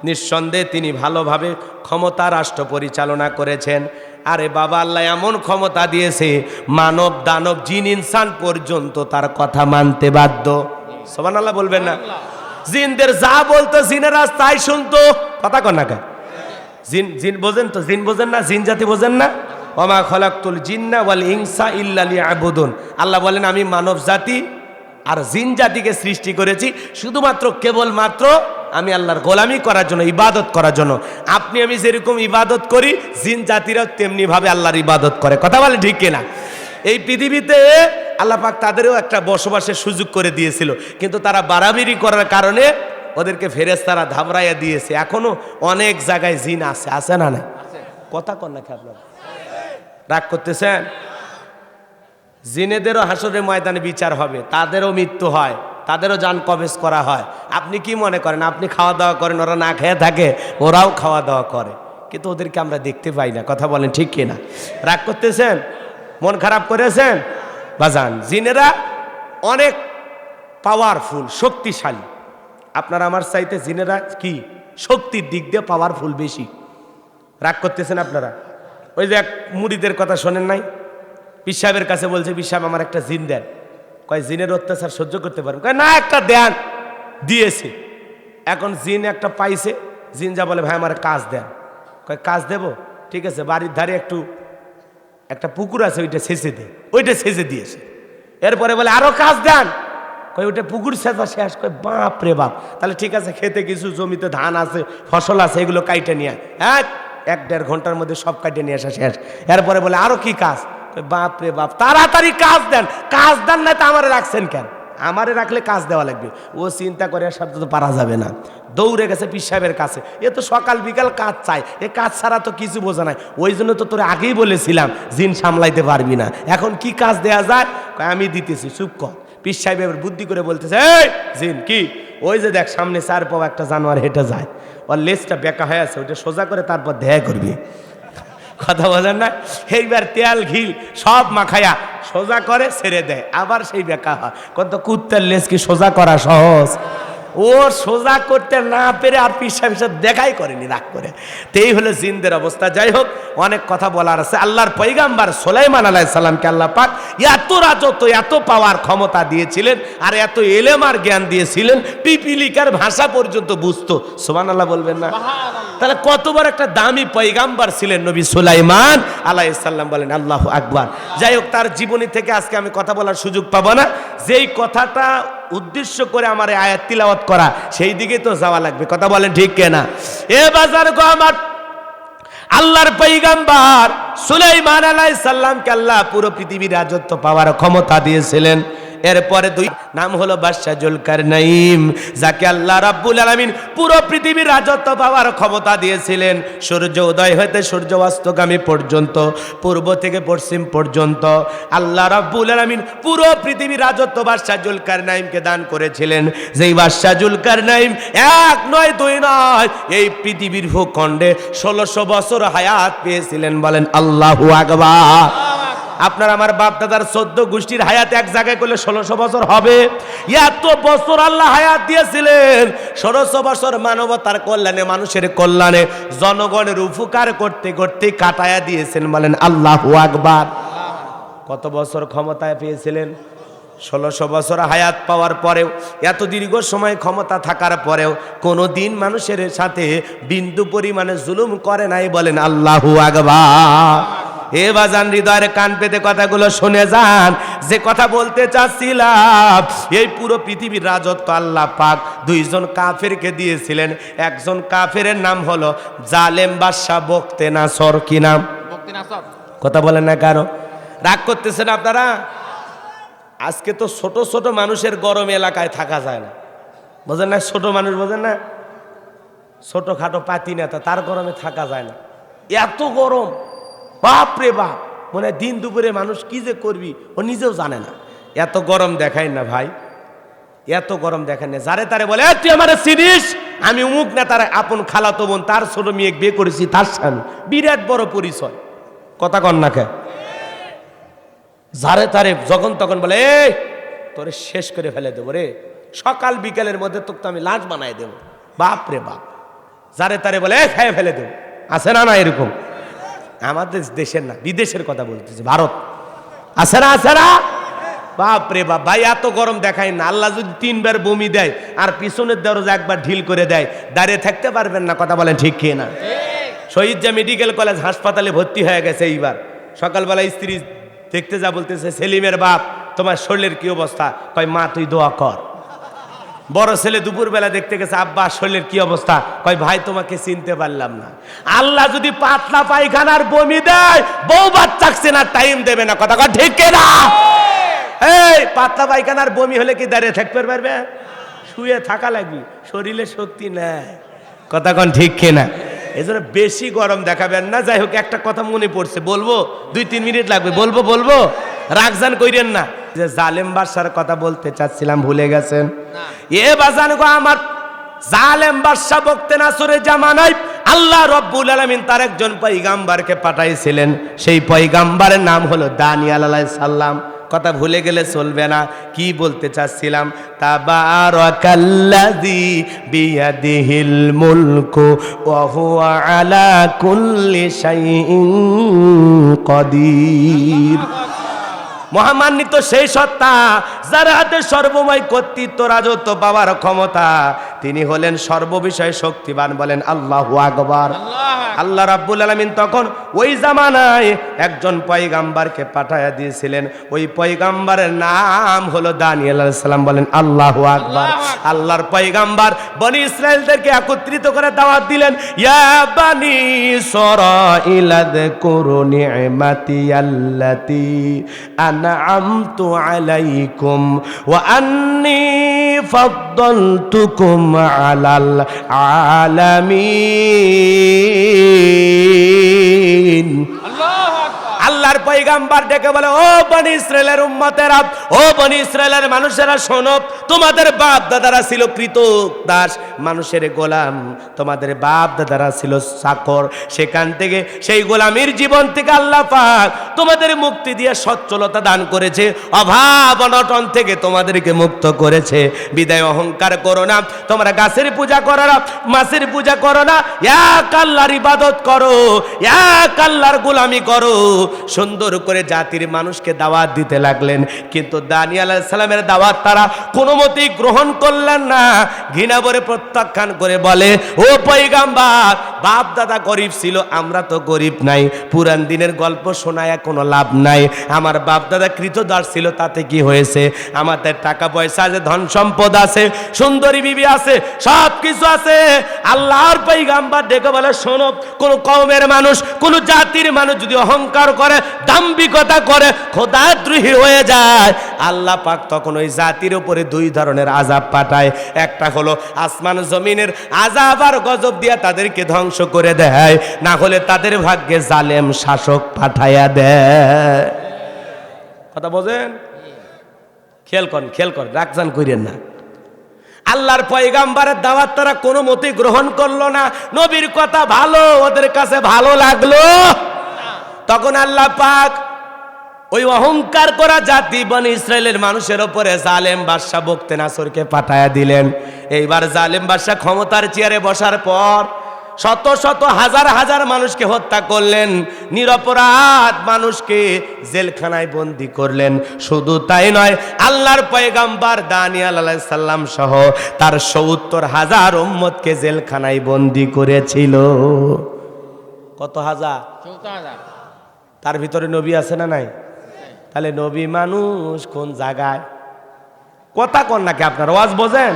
নিঃসন্দেহে তিনি ভালোভাবে ক্ষমতা রাষ্ট্র পরিচালনা করেছেন। আরে বাবা, আল্লাহ এমন ক্ষমতা দিয়েছে, মানব দানব জিন ইনসান পর্যন্ত তার কথা মানতে বাধ্য। সুবহানাল্লাহ বলবেন না? জিনদের যা বলতো জিনেরা তাই শুনতো। কথা কন না কেন? জিন বোঝেন তো? জিন বোঝেন না? জিন জাতি বোঝেন না? ওমা খলাকতুল জিন্না ওয়াল ইনসা ইল্লা লিয়াবুদুন। আল্লাহ বলেন আমি মানব জাতি আর জিন জাতিকে সৃষ্টি করেছি শুধুমাত্র কেবলমাত্র আমি আল্লাহর গোলামি করার জন্য, ইবাদত করার জন্য। আপনি আমি যেরকম ইবাদত করি, জিন জাতিরাও তেমনি ভাবে আল্লাহর ইবাদত করে। কথা বলে ঠিক কিনা? এই পৃথিবীতে আল্লাহ পাক তাদেরও একটা বসবাসের সুযোগ করে দিয়েছিল, কিন্তু তারা বাড়াবাড়ি করার কারণে ওদেরকে ফেরেশতারা ধামরাইয়া দিয়েছে। এখনো অনেক জায়গায় জিন আছে, আছে না? না কথা কন না, আপনারা রাগ করতেছেন? জিনেদেরও হাসরের ময়দানে বিচার হবে, তাদেরও মৃত্যু হয়, তাদেরও জান কবজ করা হয়। আপনি কি মনে করেন আপনি খাওয়া দাওয়া করেন, ওরা না খেয়ে থাকে? ওরাও খাওয়া দাওয়া করে, কিন্তু ওদেরকে আমরা দেখতে পাই না। কথা বলেন ঠিক কিনা? রাগ করতেছেন? মন খারাপ করেছেন? বাজান, জিনেরা অনেক পাওয়ারফুল, শক্তিশালী। আপনারা আমার চাইতে জিনেরা কি শক্তির দিক দিয়ে পাওয়ারফুল বেশি। রাগ করতেছেন আপনারা? ওই যে এক মুরিদের কথা শোনেন নাই? পীর সাহেবের কাছে বলছে, পীর সাহেব আমার একটা জিন দেন। কয় জিনের অত্যাচার সহ্য করতে পারবেন? কয় না, একটা দেন। দিয়েছে। এখন জিন একটা পাইছে, জিন যা বলে ভাই আমার কাজ দেন। কয় কাজ দেব? ঠিক আছে, বাড়ির ধারে একটা পুকুর আছে, ওইটা সেচে দে। ওইটা সেচে দিয়েছে। এরপরে বলে আরো কাজ দেন। কয় ওইটা পুকুর সেচা শেষ। কয় বাপ রে বাপ, তাহলে ঠিক আছে, খেতে কিছু জমিতে ধান আছে, ফসল আছে, এগুলো কাইটে নিয়ে আয়। 1-1.5 ঘন্টার মধ্যে সব কাইটে নিয়ে আসা শেষ। এরপরে বলে আরো কি কাজ? বাপ রে বাপ, তাড়াতাড়ি কাজ দেন। কাজ দেন না তো আমারে রাখছেন কেন? আমারে রাখলে কাজ দেওয়া লাগবে। ও চিন্তা করে আর সাথে তো পারা যাবে না, দৌড়ে গেছে পীর সাহেবের কাছে। এ তো সকাল বিকাল কাজ চাই, এ কাজ ছাড়া তো কিছু বোঝা নাই। ওই জন্য তো তোরে আগেই বলেছিলাম জিন সামলাইতে পারবি না, এখন কি কাজ দেয়া যায়? আমি দিতেছি, চুপ কর। পীর সাহেব এবার বুদ্ধি করে বলতেছে, এই জিন কি? ওই যে দেখ সামনে 4 পাওয়া একটা জানোয়ার হেঁটে যায়, ওর লেজটা বেঁকা হয়ে আছে, ওইটা সোজা করে তারপর দেখা করবি। কথা বোঝেন না? এইবার তেল ঘি সব মাখায়া সোজা করে ছেড়ে দেয়, আবার সেই বেঁকা হয়। কত কুত্তার লেজ কি সোজা করা সহজ? ও সোজা করতে না পেরে আর পিসা পিসা দেখাই করেনি রাগ করে। তেই হলো জিনদের অবস্থা। যাই হোক, অনেক কথা বলার আছে। আল্লাহর পয়গাম্বার সুলাইমান আলাইহিস সালামকে আল্লাহ পাক এত রাজত্ব, এত পাওয়ার ক্ষমতা দিয়েছিলেন, আর এত এলেম আর জ্ঞান দিয়েছিলেন, পিপিলিকার ভাষা পর্যন্ত বুঝতো। সুবহানাল্লাহ বলবেন না? তাহলে কত বড় একটা দামি পয়গাম্বার ছিলেন নবী সুলাইমান আলাইহিস সালাম, বলেন আল্লাহু আকবার। যাই হোক, তার জীবনী থেকে আজকে আমি কথা বলার সুযোগ পাবো না। যেই কথাটা উদ্দেশ্য করে আমার এই আয়াত তিলাওয়াত করা, সেই দিকে তো যাওয়া লাগবে। কথা বলেন ঠিক কিনা? এ বাজার গো আমার, আল্লাহর পয়গাম্বার সুলাইমান আলাইহিস সালামকে আল্লাহ পুরো পৃথিবীর রাজত্ব পাওয়ার ক্ষমতা দিয়েছিলেন। এরপরে দুই নাম হলো বাদশা জুলকারনাইন, যাকে আল্লাহ রাব্বুল আলামিন পুরো পৃথিবীর রাজত্ব পাওয়ার ক্ষমতা দিয়েছিলেন। সূর্য উদয় হতে সূর্য অস্তগামী পর্যন্ত, পূর্ব থেকে পশ্চিম পর্যন্ত আল্লাহ রাব্বুল আলামিন পুরো পৃথিবীর রাজত্ব বাদশা জুলকারনাইনকে দান করেছিলেন। যেই বাদশা জুলকারনাইন এক নয় দুই নয়, এই পৃথিবীর ভূখণ্ডে 1600 বছর হায়াত পেয়েছিলেন। বলেন আল্লাহু আকবার। আপনার আমার বাপ দাদার 14 গোষ্ঠীর হায়াত এক জায়গায় করলে 1600 বছর হবে? এত বছর আল্লাহ হায়াত দিয়েছিলেন। 1600 বছর মানবতার কল্যাণে, মানুষের কল্যাণে, জনগণের উপকার করতে করতে কাটায়া দিয়েছেন। বলেন আল্লাহু আকবার। কত বছর ক্ষমতায় পেয়েছিলেন? 1600 বছর হায়াত পাওয়ার পরেও, এত দীর্ঘ সময় ক্ষমতা থাকার পরেও কোনো দিন মানুষের সাথে বিন্দু পরিমাণে জুলুম করে নাই। বলেন আল্লাহু আকবার। এ বাজান, হৃদয়ের কান পেতে কথাগুলো শুনে যান। যে কথা বলতে চাচ্ছিলাম, এই পুরো পৃথিবীর রাজত্ব আল্লাহ পাক দুইজন কাফেরকে দিয়েছিলেন। একজন কাফের নাম হলো জালেম বাদশা বখতেনাসর। কি নাম? বখতেনাসর। কথা বলেন না, কারো রাগ করতেছেন আপনারা? আজকে তো ছোট ছোট মানুষের গরম এলাকায় থাকা যায় না, বোঝেন না? ছোট মানুষ বোঝেন না? ছোটখাটো পাতি নেতা, তার গরমে থাকা যায় না। এত গরম, বাপ রে বাপ, মানে দিন দুপুরে মানুষ কি যে করবি ও নিজেও জানে না। এত গরম দেখায় না ভাই, এত গরম দেখায় না। যারে তারে বলে তুই আমার চিনিস, আমি উমুক না, তার আপন খালাতো বোন, তার ছোট মেয়ে বিয়ে করেছি, তার স্বামী, বিরাট বড় পরিচয়। কথা কন না কে? যারে তারে যখন তখন বলে এই তোরে শেষ করে ফেলে দেবো রে, সকাল বিকেলের মধ্যে তোকে তো আমি লাশ বানাই দেবো। বাপ রে বাপ, যারে তারে বলে খাইয়ে ফেলে দেবো। আছে না? না এরকম? আমাদের দেশের না, বিদেশের কথা বলতেছে, ভারত। আছে না? আছে না? বাপ রে বাপ ভাই, এত গরম দেখায় না। আল্লাহ যদি 3 বার বমি দেয় আর পিছনের দরজা একবার ঢিল করে দেয়, দাঁড়িয়ে থাকতে পারবেন না। কথা বলেন ঠিক কি না? শহীদ জাহ মেডিকেল কলেজ হাসপাতালে ভর্তি হয়ে গেছে। এইবার সকালবেলা স্ত্রী দেখতে যা বলতেছে, সেলিমের বাপ তোমার শরীরের কি অবস্থা? কয় মা তুই দোয়া কর। বড় ছেলে দুপুরবেলা দেখতে গেছে, আব্বা শরীরের কি অবস্থা? কয় ভাই তোমাকে চিনতে পারলাম না। আল্লাহ যদি পাতলা পায়খানার বমি দেয়, বউ বাচ্চাকে না টাইম দেবে না। কথা কয় ঠিক না? এই পাতলা পায়খানার বমি হলে কি দাঁড়িয়ে থাকতে পারবে? শুয়ে থাকা লাগবে, শরীরে শক্তি নেই। কথা কন ঠিক না? এই জন্য বেশি গরম দেখাবেন না। যাই হোক, একটা কথা মনে পড়ছে, বলবো, 2-3 মিনিট লাগবে, বলবো, রাগজান কইরেন না। যে জালেম বাদশার কথা বলতে চাচ্ছিলাম, ভুলে গেছেন? এ বাজান গো আমার, জালেম বাদশা বখতেনাসরের জামানায় আল্লাহ রব্বুল আলামিন তার একজন পয়গাম্বারকে পাঠাইছিলেন। সেই পয়গাম্বারের নাম হলো দানিয়েল আলাইহিস সালাম। কথা ভুলে গেলে চলবে না। কি বলতে চাচ্ছিলাম? তাবারাকাল্লাযী বিয়াদিহিল মুলকু ওয়া হুয়া আলা কুল্লি শাইইন কাদির। মহামান্বিত সেই সত্তা, যার হাতে সর্বময় কর্তৃত্ব, রাজত্ব পাওয়ার ক্ষমতা, তিনি হলেন সর্ববিষয়ে শক্তিমান। বলেন আল্লাহু আকবার। আল্লাহ রাব্বুল আলামিন তখন ওই জামানায় একজন পয়গাম্বারকে পাঠায়া দিয়েছিলেন। ওই পয়গাম্বারের নাম হলো দানিয়েল আলাইহিস সালাম। বলেন আল্লাহু আকবার। আল্লাহর পয়গাম্বার বনি ইসরাইলদেরকে একত্রিত করে দাওয়াত দিলেন, ইয়া বানি ইসরাঈল আযকুরু নি'মাতি আল্লাতী আন'আমতু আলাইকুম ওয়া আন্নী ফাদ্দালতুকুম আলাল আলামিন। আল্লাহর পয়গাম্বার পয়গাম্বার ডেকে বলে, ও বনি ইসরায়েলের উম্মতেরা, ও বনি ইসরায়েলের মানুষেরা শোনো, তোমাদের বাপ দাদারা ছিল কৃতক দাস, মানুষের গোলাম, তোমাদের বাপ দাদারা ছিল চাকর। সেখান থেকে সেই গোলামির জীবন থেকে আল্লাহ পাক তোমাদের মুক্তি দিয়ে সচ্ছলতা দান করেছে, অভাব অনটন থেকে তোমাদেরকে মুক্ত করেছে। বিদায় অহংকার করো না, তোমরা গাছের পূজা করো না, মাছের পূজা করো না, এক আল্লাহর ইবাদত করো, এক আল্লাহর গোলামি করো। সুন্দর করে জাতির মানুষকে দাওয়াত দিতে লাগলেন, কিন্তু দানিয়েল আলাইহিস সালামের দাওয়াত তারা কোনো মতেই গ্রহণ করলেন না। ঘৃণা ভরে প্রত্যাখ্যান করে বলে, ও পয়গাম্বার, বাপ দাদা গরিব ছিল, আমরা তো গরিব নাই, পুরান দিনের গল্প শোনায় কোনো লাভ নাই। আমার বাপ দাদা কৃতদাস ছিল, তাতে কি হয়েছে? আমাদের টাকা পয়সা আছে, ধন সম্পদ আছে, সুন্দরী বিবি আছে, সব কিছু আছে। আল্লাহর পয়গাম্বার ডেকে বলে, শোনো, কোন কওমের মানুষ, কোন জাতির মানুষ যদি অহংকার করে, দাম্ভিকতা করে, খোদাদ্রোহী হয়ে যায়, আল্লাহ পাক তখন ওই জাতির উপরে দুই ধরনের আযাব পাঠায়। একটা হলো আসমান জমিনের আযাব আর গজব দিয়া তাদেরকে ধ্বংস করে দেয়, না হলে তাদের ভাগ্যে জালেম শাসক পাঠাইয়া দেয়। কথা বোঝেন? খেয়াল করেন, রাগজান কইরেন না। আল্লাহর পয়গাম্বারের দাওয়াত তারা কোনো মতেই গ্রহণ করলো না। নবীর কথা ভালো, ওদের কাছে ভালো লাগলো। তখন আল্লাহ পাক ওই অহংকার করা জাতি বনি ইসরায়েলের মানুষের উপরে জালেম বাদশা বকতে নাসরকে পাঠায়া দিলেন। এইবার জালেম বাদশা ক্ষমতার চেয়ারে বসার পর শত শত হাজার হাজার মানুষকে হত্যা করলেন, নিরপরাধ মানুষকে জেলখানায় বন্দী করলেন। শুধু তাই নয়, আল্লাহর পয়গাম্বার দানিয়েল আলাইহিস সালাম সহ তার ৭০,০০০ উম্মতকে জেলখানায় বন্দী করেছিল। কত হাজার? ৭০,০০০। তার ভিতরে নবী আছে না নাই? তাহলে নবী মানুষ কোন জায়গায়? কথা কন নাকি আপনার? ওয়াজ বোঝেন?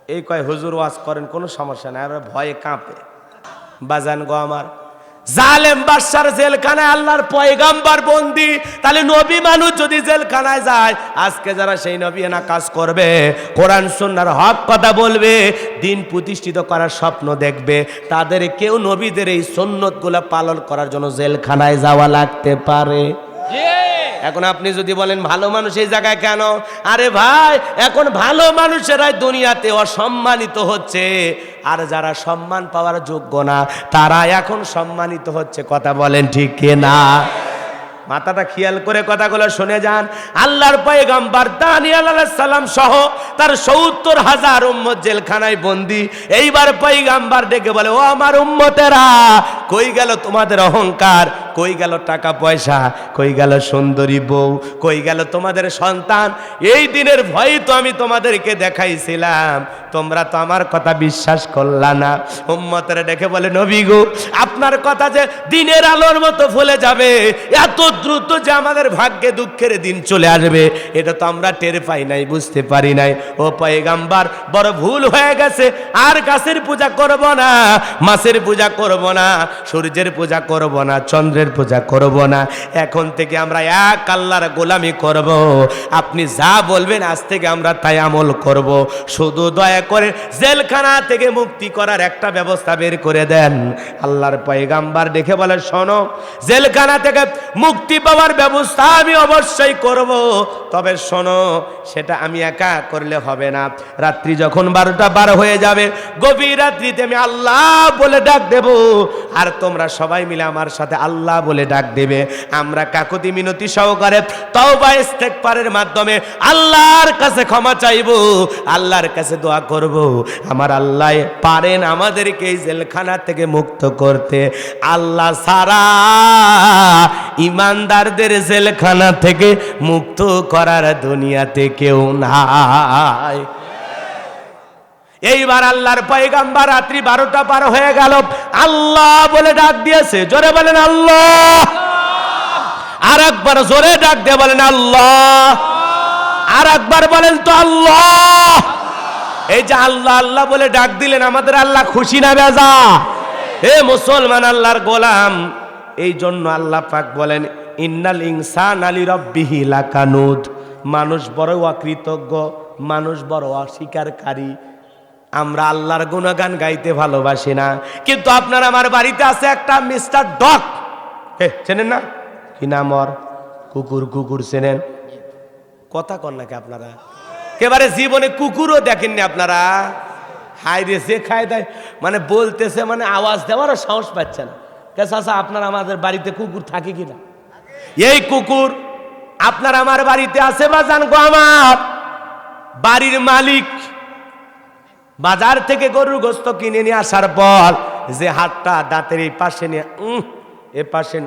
এই কয় হুজুর ওয়াজ করেন, কোনো সমস্যা নাই, আমরা ভয়ে কাঁপে। বাজান গো আমার, জালেম বাদশার জেলখানায় আল্লাহর পয়গাম্বার বন্দী, তাহলে নবী মানুষ যদি জেলখানায় যায়, আজকে যারা সেই নবী না কাজ করবে, কোরআন সুন্নাহর হক কথা বলবে, দিন প্রতিষ্ঠিত করার স্বপ্ন দেখবে, তাদের কেউ নবীদের এই সুন্নতগুলো পালন করার জন্য জেলখানায় যাওয়া লাগতে পারে। এখন আপনি যদি বলেন ভালো মানুষ এই জায়গায় কেন? আরে ভাই, এখন ভালো মানুষেরাই দুনিয়াতে অসম্মানিত হচ্ছে, আর যারা সম্মান পাওয়ার যোগ্য না তারা এখন সম্মানিত হচ্ছে। কথা বলেন ঠিক কিনা? মাথাটা খেয়াল করে কথাগুলো শুনে যান। আল্লাহর পয়গাম্বার দানিয়েল আলাইহিস সালাম সহ তার ৭০,০০০ উম্মত জেলখানায় বন্দী। এইবার পয়গাম্বার ডেকে বলে, ও আমার উম্মতেরা, কই গেল তোমাদের অহংকার? কই গেল টাকা পয়সা? কই গেল সুন্দরী বউ? কই গেল তোমাদের সন্তান? এই দিনের ভয় তো আমি তোমাদেরকে দেখাইছিলাম, তোমরা তো আমার কথা বিশ্বাস করলা না। উম্মতেরা ডেকে বলে, নবী গো, আপনার কথা যে দিনের আলোর মতো ফলে যাবে, এত দ্রুত যে আমাদের ভাগ্যে দুঃখের দিন চলে আসবে, এটা তো আমরা টের পাই নাই, বুঝতে পারি নাই। ও পয়গাম্বার, বড় ভুল হয়ে গেছে, আর গাছের পূজা করব না, মাছের পূজা করব না, সূর্যের পূজা করব না, চন্দ্রের পূজা করব না, এখন থেকে আমরা এক আল্লাহর গোলামি করব। আপনি যা বলবেন আজ থেকে আমরা তাই আমল করব। শুধু দয়া করে জেলখানা থেকে মুক্তি করার একটা ব্যবস্থা বের করে দেন। আল্লাহর পয়গাম্বার দেখে বলে, শোনো, জেলখানা থেকে মুক্তি পাওয়ার ব্যবস্থা আমি অবশ্যই করব, তবে শোনো, সেটা আমি একা করলে হবে না। রাত্রি যখন 12টা পার হয়ে যাবে, গভীর রাত্রিতে আমি আল্লাহ বলে ডাক দেব, আর তোমরা সবাই মিলে আমার সাথে আল্লাহ বলে ডাক দেবে। আমরা কাকুতি মিনতি সহকারে তওবা ইস্তেগফারের মাধ্যমে আল্লাহর কাছে ক্ষমা চাইব, আল্লাহর কাছে দোয়া করব। আমার আল্লাহ পারেন আমাদেরকে এই জেলখানা থেকে মুক্ত করতে। আল্লাহ সারা ইমানদারদের জেলখানা থেকে মুক্ত করার দুনিয়াতে কেউ নাই। এইবার আল্লাহর পয়গাম্বার রাত্রি 12টা পার হয়ে গেল, আল্লাহ বলে ডাক দিয়েছে। জোরে বলেন আল্লাহ। আর একবার জোরে ডাক দিয়ে বলেন আল্লাহ। আর একবার বলেন তো আল্লাহ। এই যে আল্লাহ আল্লাহ বলে ডাক দিলেন, আমাদের আল্লাহ খুশি না বেজা? হে মুসলমান, আল্লাহর গোলাম, এই জন্য আল্লাহ পাক বলেন, ইন্নাল ইনসানা লিরাব্বিহি লাকানুদ। মানুষ বড় অকৃতজ্ঞ, মানুষ বড় অস্বীকারী। আমরা আল্লাহর গুণগান গাইতে ভালোবাসি না, কিন্তু আপনার আমার বাড়িতে আছে একটা মিস্টার ডগ, চেনেন না? কি নাম ওর? কুকুর। কুকুর চেনেন? কথা কন নাকি আপনারা? একেবারে জীবনে কুকুরও দেখেননি আপনারা? হাই রে, যে খায় দেয় মানে বলতেছে, মানে আওয়াজ দেওয়ারও সাহস পাচ্ছে না। চাচা আপনার আমাদের বাড়িতে কুকুর থাকে কিনা? এই কুকুর আপনার আমার বাড়িতে আছে বা জানগো? আমার বাড়ির মালিক বাজার থেকে গরুর গোস্ত কিনে নিয়ে আসার পর যে হাতটা দাঁতের এই পাশে নিয়ে এ পাশে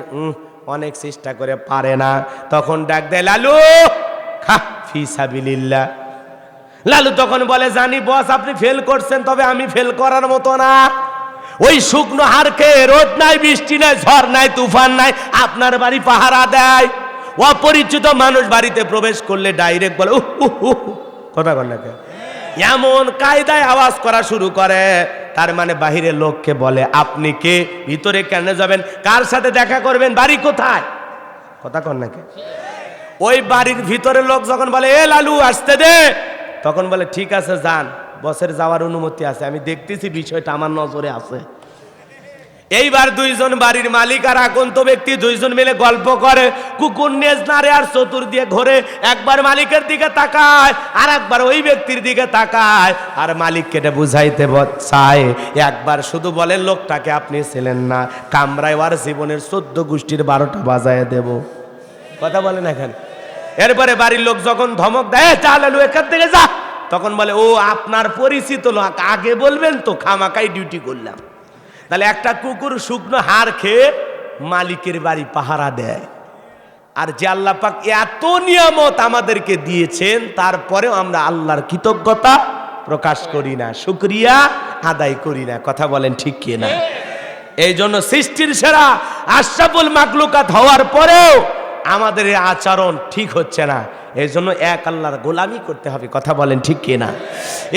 অনেক চেষ্টা করে পারে না, তখন ডাক দেয়, লালু খা ফি সাবিলিল্লাহ। লালু তখন বলে, জানি বস আপনি ফেল করছেন, তবে আমি ফেল করার মতো না। ওই শুকনো হাড় খেয়ে রোদ নাই, বৃষ্টি নাই, ঝড় নাই, তুফান নাই, আপনার বাড়ি পাহারা দেয়। অপরিচিত মানুষ বাড়িতে প্রবেশ করলে ডাইরেক্ট বলে কথা বল না, এমন কায়দায় আওয়াজ করা শুরু করে। তার মানে বাহিরের লোককে বলে, আপনি কে? ভিতরে কেন যাবেন? কার সাথে দেখা করবেন? বাড়ি কোথায়? কথা কন নাকি? ওই বাড়ির ভিতরের লোক যখন বলে, এ লালু আসতে দে, তখন বলে, ঠিক আছে যান, বসের যাওয়ার অনুমতি আছে, আমি দেখতেছি বিষয়টা আমার নজরে আছে। এইবার দুইজন বাড়ির মালিক আর আগন্ত ব্যক্তি দুইজন মিলে গল্প করে, কুকুর নেজ নাড়ে আর চতুর্দিকে ঘোরে। একবার মালিকের দিকে তাকায় আর একবার ওই ব্যক্তির দিকে তাকায়, আর মালিককে এটা বুঝাইতে চায়। একবার শুধু বলেন, লোকটাকে আপনি ছিলেন না, কামরায় আর জীবনের 14 গোষ্ঠীর 12টা বাজায় দেব। কথা বলেন এখানে। এরপরে বাড়ির লোক যখন ধমক দেয়, তাহলে এখান থেকে যা, তখন বলে, ও আপনার পরিচিত লোক, আগে বলবেন তো, খামাকাই ডিউটি করলাম। তাহলে একটা কুকুর শুকনো হাড় খেয়ে মালিকের বাড়ি পাহারা দেয়। আর যে আল্লাহ পাক এত নিয়ামত আমাদেরকে দিয়েছেন, তারপরেও আমরা আল্লাহর কৃতজ্ঞতা প্রকাশ করি না, শুকরিয়া আদায় করি না। কথা বলেন ঠিক কি না? এই জন্য সৃষ্টির সেরা আশরাফুল মাখলুকাত হওয়ার পরেও আমাদের এই আচরণ ঠিক হচ্ছে না। এই জন্য এক আল্লাহর গোলামি করতে হবে। কথা বলেন ঠিক কি না?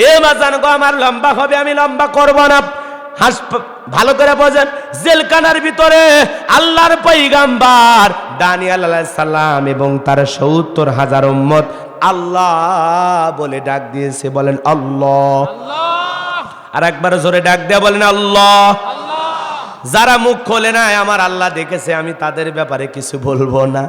এ মাজান গো, আমার লম্বা হবে, আমি লম্বা করব না। ভালো করে বোঝেন, জেলখানার ভিতরে আল্লাহর পয়গাম্বার দানিয়েল আলাইহিস সালাম এবং তার ৭০,০০০ উম্মত আল্লাহ বলে ডাক দিয়েছে। বলেন আল্লাহ। আর একবার জোরে ডাক দেয়া বলেন আল্লাহ। যারা মুখ খোলে না, আমার আল্লাহ দেখেছে, আমি তাদের ব্যাপারে কিছু বলবো না।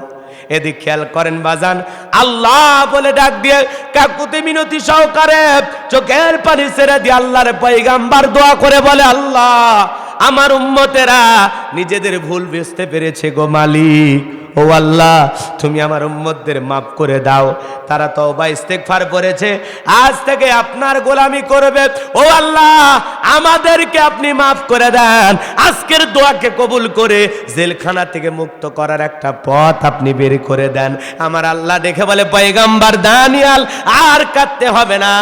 এদিক খেয়াল করেন বাজান, আল্লাহ বলে ডাক দিয়ে কাকুতি মিনতি সহকারে চোখের পানি ছেড়ে দিয়ে আল্লাহর পয়গাম্বার দোয়া করে বলে, আল্লাহ আমার উম্মতেরা নিজেদের ভুল বুঝতে পেরেছে গো মালিক। ও আল্লাহ, তুমি আমার উম্মতদের মাফ করে দাও। তারা তওবা ইস্তেগফার করেছে, আজ থেকে আপনার গোলামি করবে। ও আল্লাহ, আমাদেরকে আপনি মাফ করে দেন। আজকের দোয়াকে কবুল করে জেলখানা থেকে মুক্ত করার একটা পথ আপনি বের করে দেন। আমার আল্লাহ দেখে বলে, পয়গাম্বার দানিয়েল আর কাঁদতে হবে না,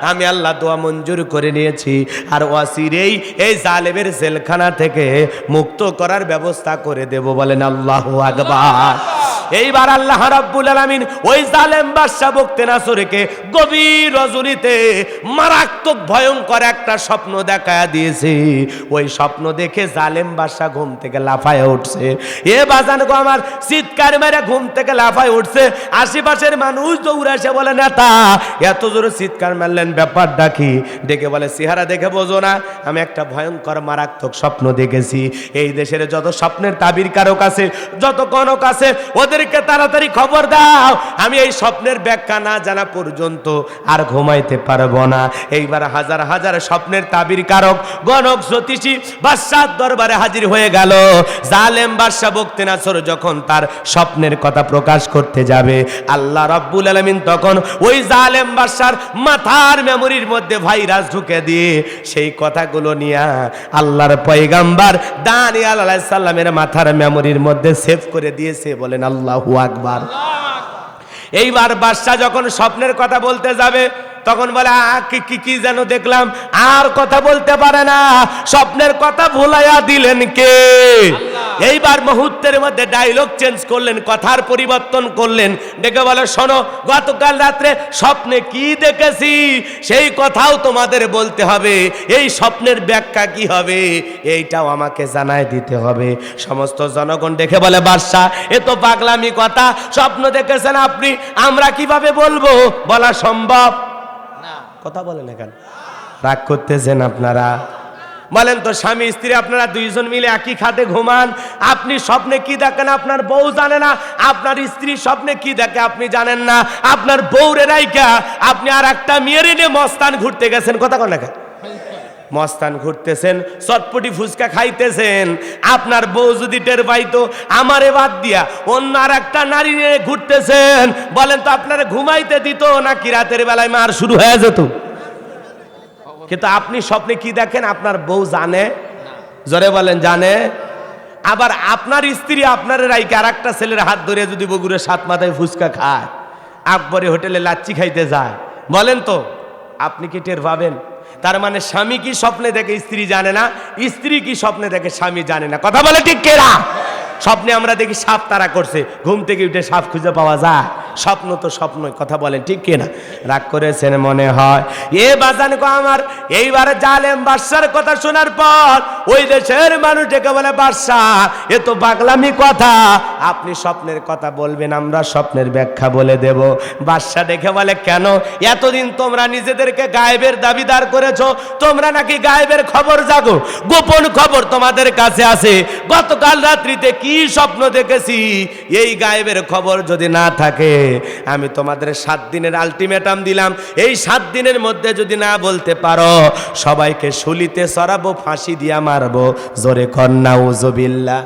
আমি আল্লাহ দোয়া মঞ্জুর করে নিয়েছি। আর ওয়াসিরেই এই জালেমের জেলখানা থেকে মুক্ত করার ব্যবস্থা করে দেব। বলেন আল্লাহু আকবার। এইবার আল্লাহ রাব্বুল আলামিন ওই জালেম বাদশা বুকতেনাসরকে গভীর রজনীতে মারাত্মক ভয়ঙ্কর একটা স্বপ্ন দেখায়া দিয়েছে। ওই স্বপ্ন দেখে জালেম বাদশা ঘুম থেকে লাফায় উঠছে। এ বাজান গো আমার, চিৎকার মেরে ঘুম থেকে লাফায় উঠছে। আশেপাশের মানুষ দৌড়ে এসে বলে, নেতা এত জোরে চিৎকার মারলেন, ব্যাপারটা কি? ডেকে বলে, চেহারা দেখে বোঝো না, আমি একটা ভয়ঙ্কর মারাত্মক স্বপ্ন দেখেছি। এই দেশের যত স্বপ্নের তাবির কারক আছে, যত গণক আছে, ওদেরকে তাড়াতাড়ি খবর দাও, আমি এই স্বপ্নের ব্যাখ্যা না জানা পর্যন্ত আর ঘুমাইতে পারবো না। এইবার হাজার হাজার স্বপ্নের তাবির কারক, গণক, জ্যোতিষী বাদশার দরবারে হাজির হয়ে গেল। জালেম বাদশা বুকতেনাসর যখন তার স্বপ্নের কথা প্রকাশ করতে যাবে, আল্লাহ রাব্বুল আলামিন তখন ওই জালেম বাদশার মাথার মেমোরির মধ্যে ভাইরাস ঢুকে দিয়ে সেই কথাগুলো নিয়ে আল্লাহর পয়গাম্বার দানিয়েল আলাইহিস সালামের মাথার মেমোরির মধ্যে সেভ করে দিয়েছে। বলেন আল্লাহু আকবার। এইবার বাদশা যখন স্বপ্নের কথা বলতে যাবে, তখন বলে, কি যেন দেখলাম, আর কথা বলতে পারে না। স্বপ্নের কথা ভুলাইয়া দিলেন কে? এইবার মুহূর্তের মধ্যে ডায়লগ চেঞ্জ করলেন, কথার পরিবর্তন করলেন। ডেকে বলে, শোনো, গতকাল রাত্রে স্বপ্নে কি দেখেছি সেই কথাও তোমাদের বলতে হবে। এই স্বপ্নের ব্যাখ্যা কি হবে এইটাও আমাকে জানাই দিতে হবে। সমস্ত জনগণ দেখে বলে, বাদশা এ তো পাগলামি কথা, স্বপ্ন দেখেছেন আপনি, আমরা কিভাবে বলবো? বলা সম্ভব? কথা বলেন, এখানে রাগ করতেছেন আপনারা? বলেন তো স্বামী স্ত্রী আপনারা দুইজন মিলে একই খাটে ঘুমান, আপনি স্বপ্নে কি দেখেন আপনার বউ জানে না, আপনার স্ত্রী স্বপ্নে কি দেখে আপনি জানেন না, আপনার বউরে রাইকা আপনি আর একটা মেয়ের এনে মস্তান ঘুরতে গেছেন, কথা কন না মস্তান ঘুরতেছেন, চটপটি ফুচকা খাইতেছেন, আপনার বউ যদি টের পাইতো আমারে বাদ দিয়া অন্য আর একটা নারী নিয়ে ঘুরতেছেন, বলেন তো আপনারা ঘুমাইতে দিত নাকি রাতের বেলায় মার শুরু হয়ে যেত? কিন্তু আপনি স্বপ্নে কি দেখেন আপনার বউ জানে? জোরে বলেন জানে। আবার আপনার স্ত্রী আপনার রাইকে আর একটা ছেলের হাত ধরে যদি বগুড়ে সাত মাথায় ফুচকা খায়, আকবরে হোটেলে লাচ্ছি খাইতে যায়, বলেন তো আপনি কি টের পাবেন? তার মানে স্বামী কি স্বপ্নে দেখে স্ত্রী জানে না, স্ত্রী কি স্বপ্নে দেখে স্বামী জানে না, কথা বলে ঠিক কেনা? স্বপ্নে আমরা দেখি সাপ তারা করছে, ঘুম থেকে উঠে সাপ খুঁজে পাওয়া যায়, স্বপ্ন তো স্বপ্নই, কথা বলেন ঠিক কিনা? রাগ করেছেন মনে হয়। এ বাজান গো আমার, এইবারে জালেম বাদশার কথা শোনার পর ওই দেশের মানুষ ডেকে বলে বাদশাহ এ তো পাগলামি কথা, আপনি স্বপ্নের কথা বলবেন আমরা স্বপ্নের ব্যাখ্যা বলে দেব। বাদশাহ দেখে বলে কেন, এতদিন তোমরা নিজেদেরকে গায়েবের দাবিদার করেছো, তোমরা নাকি গায়েবের খবর জাগো, গোপন খবর তোমাদের কাছে আছে, গতকাল রাত্রিতে কি স্বপ্ন দেখেছি এই গায়েবের খবর যদি না থাকে আমি তোমাদের 7 দিনের আলটিমেটাম দিলাম, এই 7 দিনের মধ্যে যদি না বলতে পারো সবাইকে শুলিতে চড়াবো, ফাঁসি দিয়া মারবো, জোরে কর নাউজুবিল্লাহ।